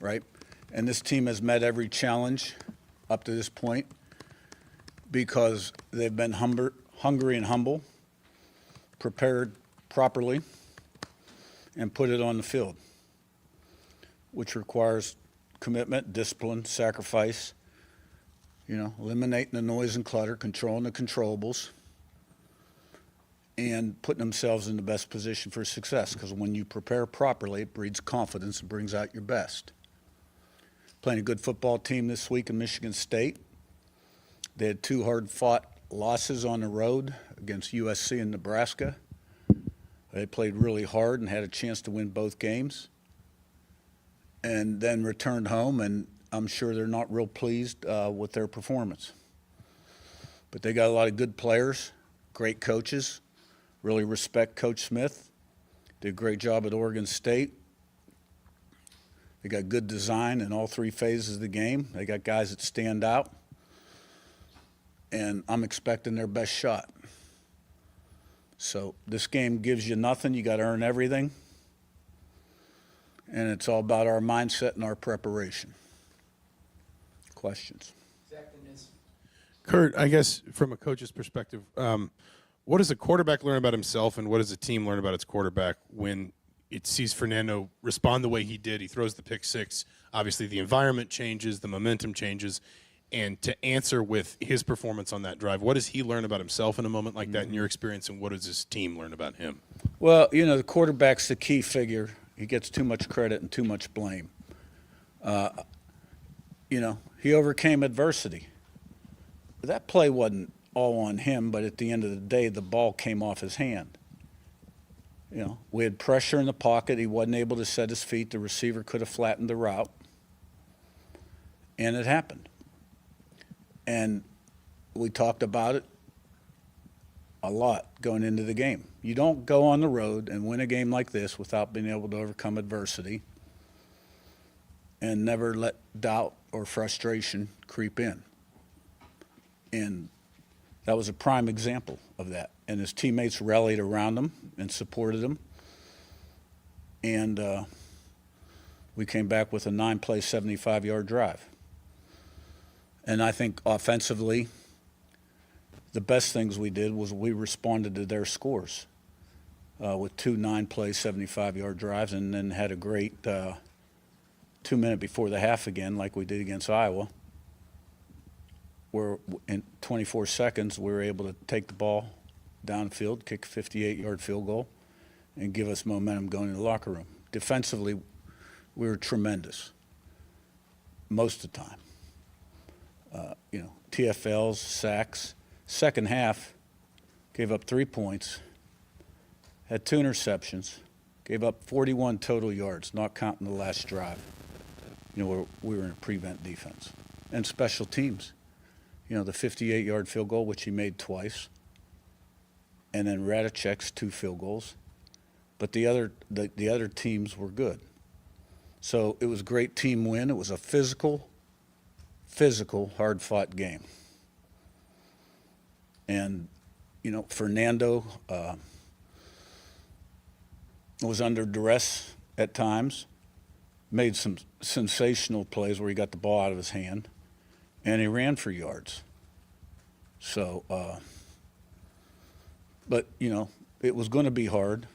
right? And this team has met every challenge up to this point because they've been hungry and humble, prepared properly, and put it on the field, which requires commitment, discipline, sacrifice, eliminating the noise and clutter, controlling the controllables, and putting themselves in the best position for success. Because when you prepare properly, it breeds confidence and brings out your best. Playing a good football team this week in Michigan State. They had 2 hard-fought losses on the road against USC and Nebraska. They played really hard and had a chance to win both games, and then returned home, and I'm sure they're not real pleased with their performance. But they got a lot of good players, great coaches, really respect Coach Smith. Did a great job at Oregon State. They got good design in all 3 phases of the game. They got guys that stand out, and I'm expecting their best shot. So this game gives you nothing. You got to earn everything. And it's all about our mindset and our preparation. Questions? Kurt, I guess from a coach's perspective, what does a quarterback learn about himself and what does a team learn about its quarterback when it sees Fernando respond the way he did? He throws the pick 6. Obviously, the environment changes, the momentum changes. And to answer with his performance on that drive, what does he learn about himself in a moment like that in your experience, and what does his team learn about him? Well, the quarterback's the key figure. He gets too much credit and too much blame. He overcame adversity. That play wasn't all on him, but at the end of the day, the ball came off his hand. We had pressure in the pocket. He wasn't able to set his feet. The receiver could have flattened the route, and it happened. And we talked about it a lot going into the game. You don't go on the road and win a game like this without being able to overcome adversity and never let doubt or frustration creep in. And that was a prime example of that. And his teammates rallied around him and supported him. And we came back with a 9-play, 75-yard drive. And I think offensively, the best things we did was we responded to their scores with 2 9-play, 75-yard drives, and then had a great 2 minute before the half again, like we did against Iowa, where in 24 seconds we were able to take the ball downfield, kick a 58-yard field goal, and give us momentum going in the locker room. Defensively, we were tremendous most of the time. TFLs, sacks. Second half, gave up 3 points, had 2 interceptions, gave up 41 total yards, not counting the last drive. Where we were in a prevent defense. And special teams. The 58-yard field goal, which he made twice, and then Radicek's 2 field goals. But the other teams were good. So it was a great team win. It was a physical, hard-fought game. And, Fernando was under duress at times, made some sensational plays where he got the ball out of his hand, and he ran for yards. So, but, it was going to be hard.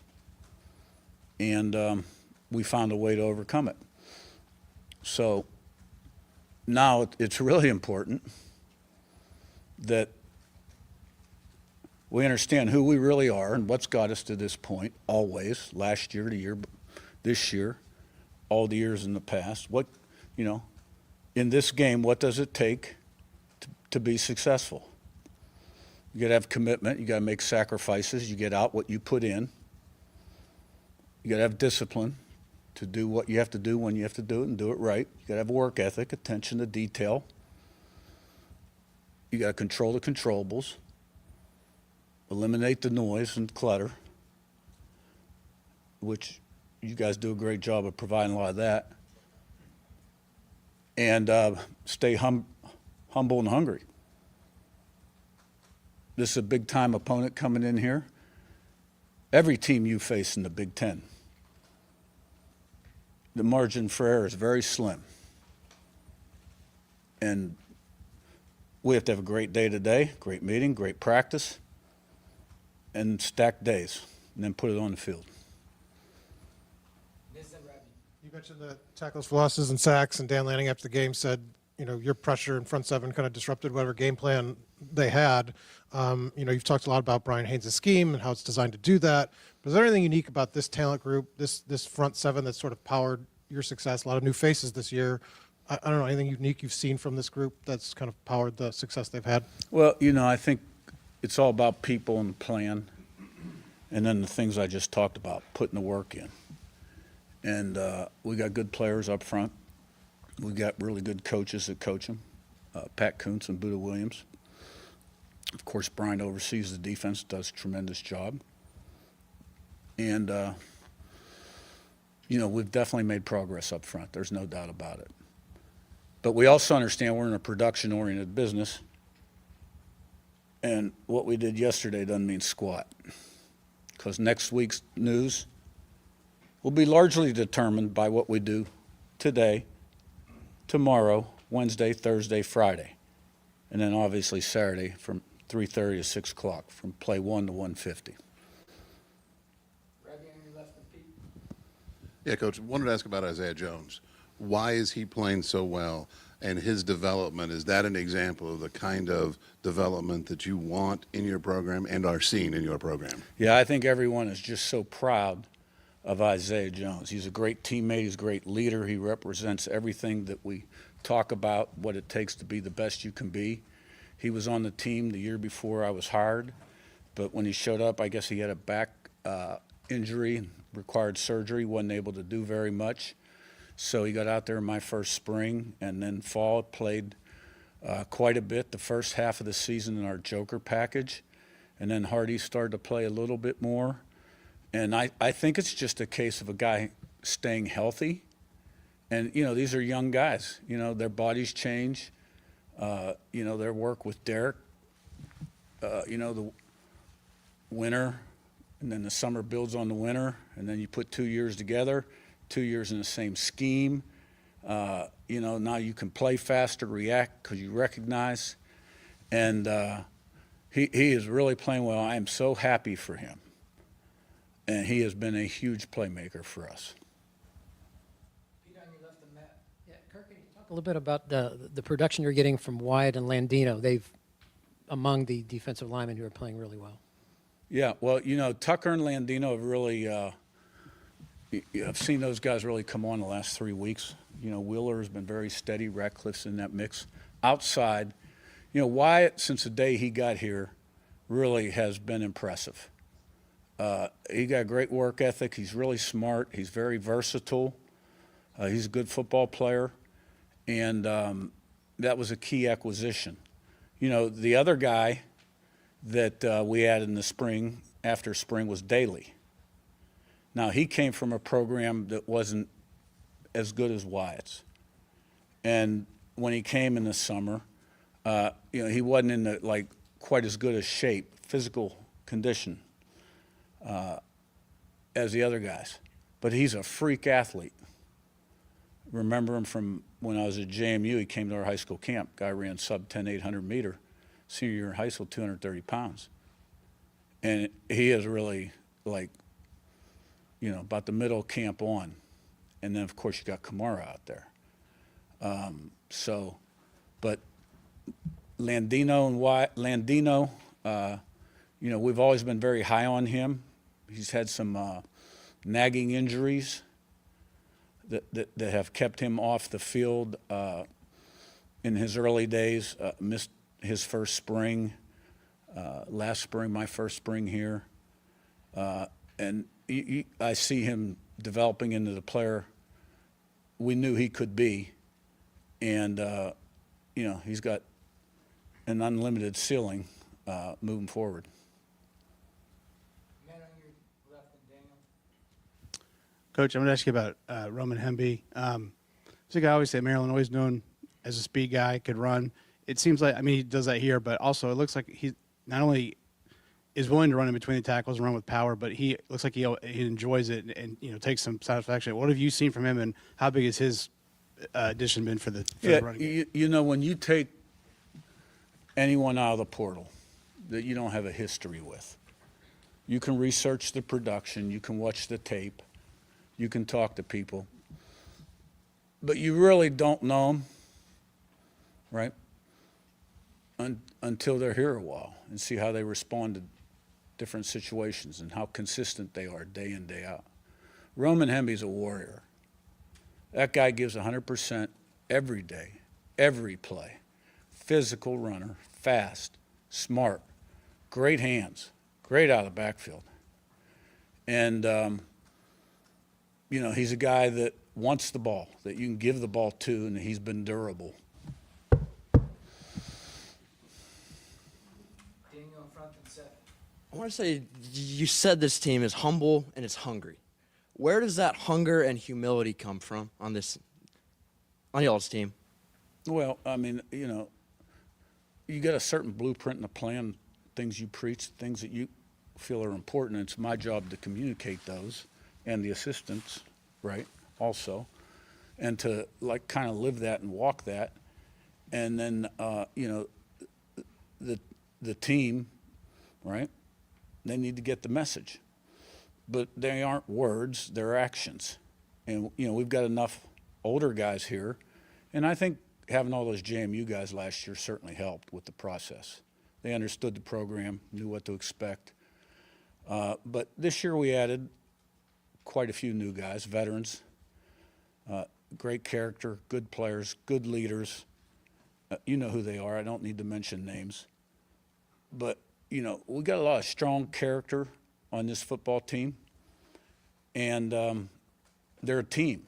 And we found a way to overcome it. So now it's really important that we understand who we really are and what's got us to this point always, last year, this year, all the years in the past. What, in this game, what does it take to be successful? You got to have commitment. You got to make sacrifices. You get out what you put in. You got to have discipline to do what you have to do when you have to do it and do it right. You got to have work ethic, attention to detail. You got to control the controllables, eliminate the noise and clutter, which you guys do a great job of providing a lot of that, and stay humble and hungry. This is a big-time opponent coming in here. Every team you face in the Big Ten, the margin for error is very slim. And we have to have a great day today, great meeting, great practice, and stacked days, and then put it on the field. You mentioned the tackles for losses and sacks, and Dan Lanning after the game said, your pressure in front seven kind of disrupted whatever game plan they had. You've talked a lot about Brian Haynes' scheme and how it's designed to do that. But is there anything unique about this talent group, this front seven that's sort of powered your success? A lot of new faces this year. I don't know, anything unique you've seen from this group that's kind of powered the success they've had? Well, I think it's all about people and plan, and then the things I just talked about, putting the work in. And we got good players up front. We got really good coaches that coach them, Pat Kuntz and Buda Williams. Of course, Brian oversees the defense, does a tremendous job. And, we've definitely made progress up front. There's no doubt about it. But we also understand we're in a production-oriented business, and what we did yesterday doesn't mean squat, because next week's news will be largely determined by what we do today, tomorrow, Wednesday, Thursday, Friday, and then obviously Saturday from 3:30 to 6 o'clock, from play 1 to 150. Yeah, Coach, wanted to ask about Isaiah Jones. Why is he playing so well, and his development? Is that an example of the kind of development that you want in your program and are seeing in your program? Yeah, I think everyone is just so proud of Isaiah Jones. He's a great teammate. He's a great leader. He represents everything that we talk about, what it takes to be the best you can be. He was on the team the year before I was hired, but when he showed up, I guess he had a back injury, required surgery, wasn't able to do very much. So he got out there in my first spring, and then fall, played quite a bit the first half of the season in our Joker package. And then Hardy started to play a little bit more. And I think it's just a case of a guy staying healthy. And, these are young guys. Their bodies change. Their work with Derek, the winter, and then the summer builds on the winter, and then you put 2 years together, 2 years in the same scheme. Now you can play faster, react because you recognize. And he is really playing well. I am so happy for him. And he has been a huge playmaker for us. Peter, on your left of Matt. Yeah, Kirk, can you talk a little bit about the production you're getting from Wyatt and Landino? They've among the defensive linemen who are playing really well. Yeah, well, Tucker and Landino have really I've seen those guys really come on the last 3 weeks. Wheeler has been very steady. Ratcliffe's in that mix. Outside, Wyatt, since the day he got here, really has been impressive. He got a great work ethic. He's really smart. He's very versatile. He's a good football player. And that was a key acquisition. The other guy that we added in the spring, after spring, was Daly. Now, he came from a program that wasn't as good as Wyatt's. And when he came in the summer, he wasn't in quite as good a shape, physical condition, as the other guys. But he's a freak athlete. Remember him from when I was at JMU. He came to our high school camp. Guy ran sub 10, 800 meter. Senior year in high school, 230 pounds. And he is really about the middle camp on. And then, of course, you got Kamara out there. But Landino, we've always been very high on him. He's had some nagging injuries that have kept him off the field in his early days. Missed his first spring, last spring, my first spring here. And I see him developing into the player we knew he could be. And, he's got an unlimited ceiling moving forward. Coach, I'm going to ask you about Roman Hemby. He's a guy obviously at Maryland, always known as a speed guy, could run. It seems like, he does that here, but also it looks like he not only is willing to run in between the tackles and run with power, but he looks like he enjoys it and takes some satisfaction. What have you seen from him, and how big has his addition been for the running game? When you take anyone out of the portal that you don't have a history with, you can research the production, you can watch the tape, you can talk to people, but you really don't know them, right? Until they're here a while and see how they respond to different situations and how consistent they are day in, day out. Roman Hemby's a warrior. That guy gives 100% every day, every play. Physical runner, fast, smart, great hands, great out of the backfield. And, he's a guy that wants the ball, that you can give the ball to, and he's been durable. I want to say, you said this team is humble and it's hungry. Where does that hunger and humility come from on y'all's team? Well, you got a certain blueprint and a plan, things you preach, things that you feel are important. It's my job to communicate those, and the assistants, right, also, and to kind of live that and walk that. And then, the team, right, they need to get the message. But they aren't words, they're actions. And, we've got enough older guys here, and I think having all those JMU guys last year certainly helped with the process. They understood the program, knew what to expect. But this year we added quite a few new guys, veterans, great character, good players, good leaders. You know who they are. I don't need to mention names. But, we got a lot of strong character on this football team, and they're a team.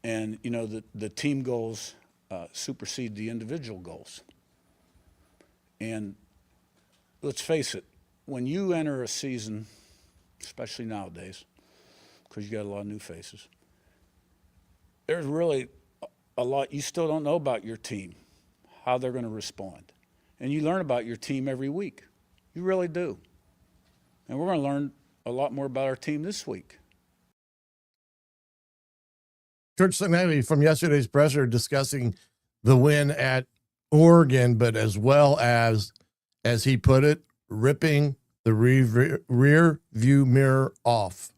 And, the team goals supersede the individual goals. And let's face it, when you enter a season, especially nowadays, because you got a lot of new faces, there's really a lot you still don't know about your team, how they're going to respond. And you learn about your team every week. You really do. And we're going to learn a lot more about our team this week. Coach Signetti from yesterday's presser discussing the win at Oregon, but as well as he put it, ripping the rear view mirror off.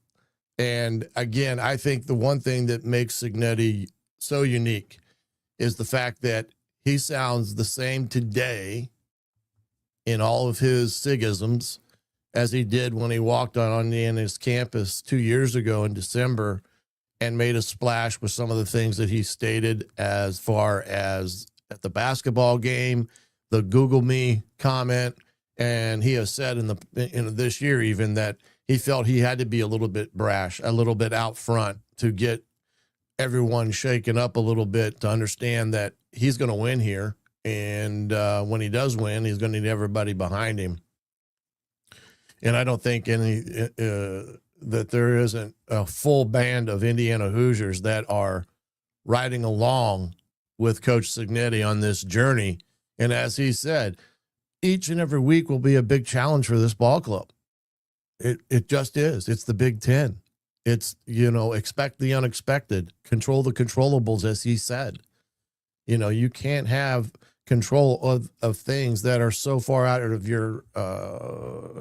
And again, I think the one thing that makes Signetti so unique is the fact that he sounds the same today in all of his Sigisms as he did when he walked on Indiana's campus 2 years ago in December and made a splash with some of the things that he stated as far as at the basketball game, the Google me comment. And he has said in this year even that he felt he had to be a little bit brash, a little bit out front to get everyone shaken up a little bit to understand that he's going to win here. And when he does win, he's going to need everybody behind him. And I don't think that there isn't a full band of Indiana Hoosiers that are riding along with Coach Signetti on this journey. And as he said, each and every week will be a big challenge for this ball club. It just is. It's the Big Ten. It's, expect the unexpected, control the controllables, as he said. You can't have control of things that are so far out of your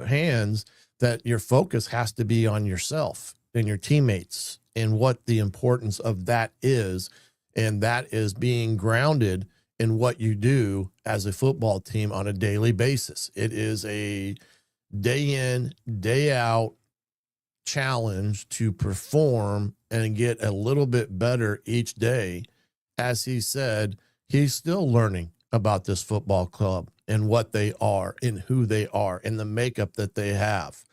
hands that your focus has to be on yourself. and your teammates and what the importance of that is. And that is being grounded in what you do as a football team on a daily basis. It is a day in, day out challenge to perform and get a little bit better each day. As he said, he's still learning about this football club and what they are and who they are and the makeup that they have.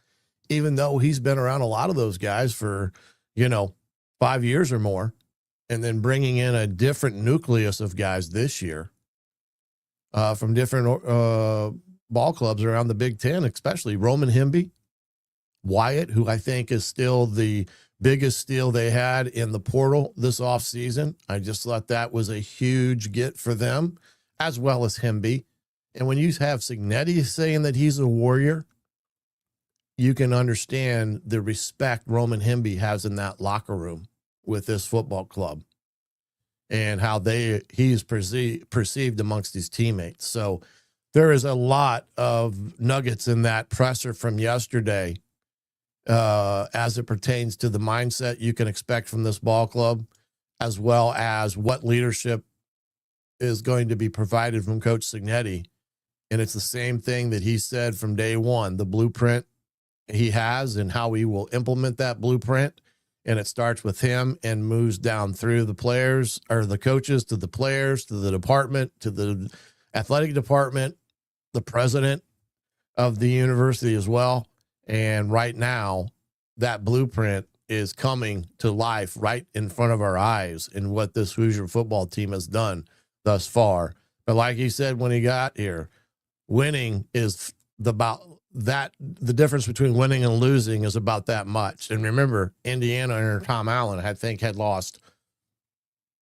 Even though he's been around a lot of those guys for, 5 years or more, and then bringing in a different nucleus of guys this year from different ball clubs around the Big Ten, especially Roman Hemby, Wyatt, who I think is still the biggest steal they had in the portal this offseason. I just thought that was a huge get for them, as well as Hemby. And when you have Cignetti saying that he's a warrior, you can understand the respect Roman Hemby has in that locker room with this football club and how he's perceived amongst his teammates. So there is a lot of nuggets in that presser from yesterday as it pertains to the mindset you can expect from this ball club, as well as what leadership is going to be provided from Coach Cignetti. And it's the same thing that he said from day one, the blueprint he has and how he will implement that blueprint. And it starts with him and moves down through the players or the coaches to the players, to the department, to the athletic department, the president of the university as well. And right now that blueprint is coming to life right in front of our eyes in what this Hoosier football team has done thus far. But like he said, when he got here, winning is the difference between winning and losing is about that much. And remember, Indiana under Tom Allen, I think, had lost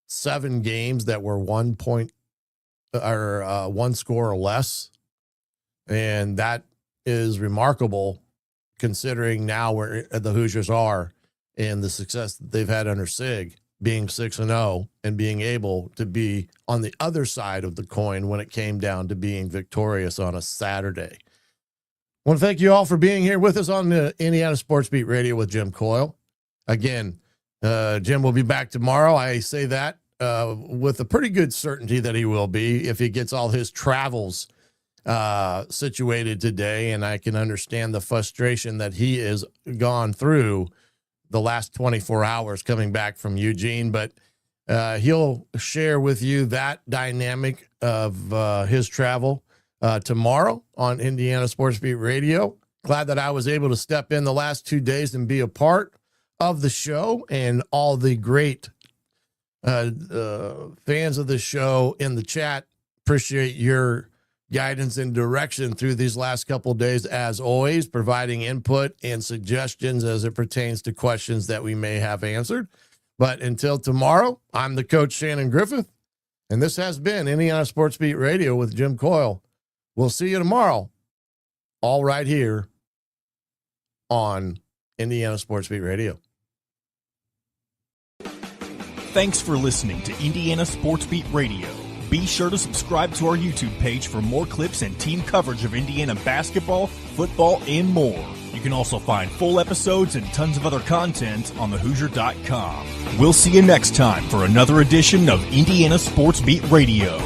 7 games that were 1 point or 1 score or less. And that is remarkable considering now where the Hoosiers are and the success that they've had under Sig, being 6-0 and being able to be on the other side of the coin when it came down to being victorious on a Saturday. I want to thank you all for being here with us on the Indiana Sports Beat Radio with Jim Coyle. Again, Jim will be back tomorrow. I say that with a pretty good certainty that he will be if he gets all his travels situated today. And I can understand the frustration that he has gone through the last 24 hours coming back from Eugene. But he'll share with you that dynamic of his travel tomorrow on Indiana Sports Beat Radio. Glad that I was able to step in the last 2 days and be a part of the show, and all the great fans of the show in the chat. Appreciate your guidance and direction through these last couple of days, as always, providing input and suggestions as it pertains to questions that we may have answered. But until tomorrow, I'm the coach, Shannon Griffith, and this has been Indiana Sports Beat Radio with Jim Coyle. We'll see you tomorrow, all right here on Indiana Sports Beat Radio. Thanks for listening to Indiana Sports Beat Radio. Be sure to subscribe to our YouTube page for more clips and team coverage of Indiana basketball, football, and more. You can also find full episodes and tons of other content on thehoosier.com. We'll see you next time for another edition of Indiana Sports Beat Radio.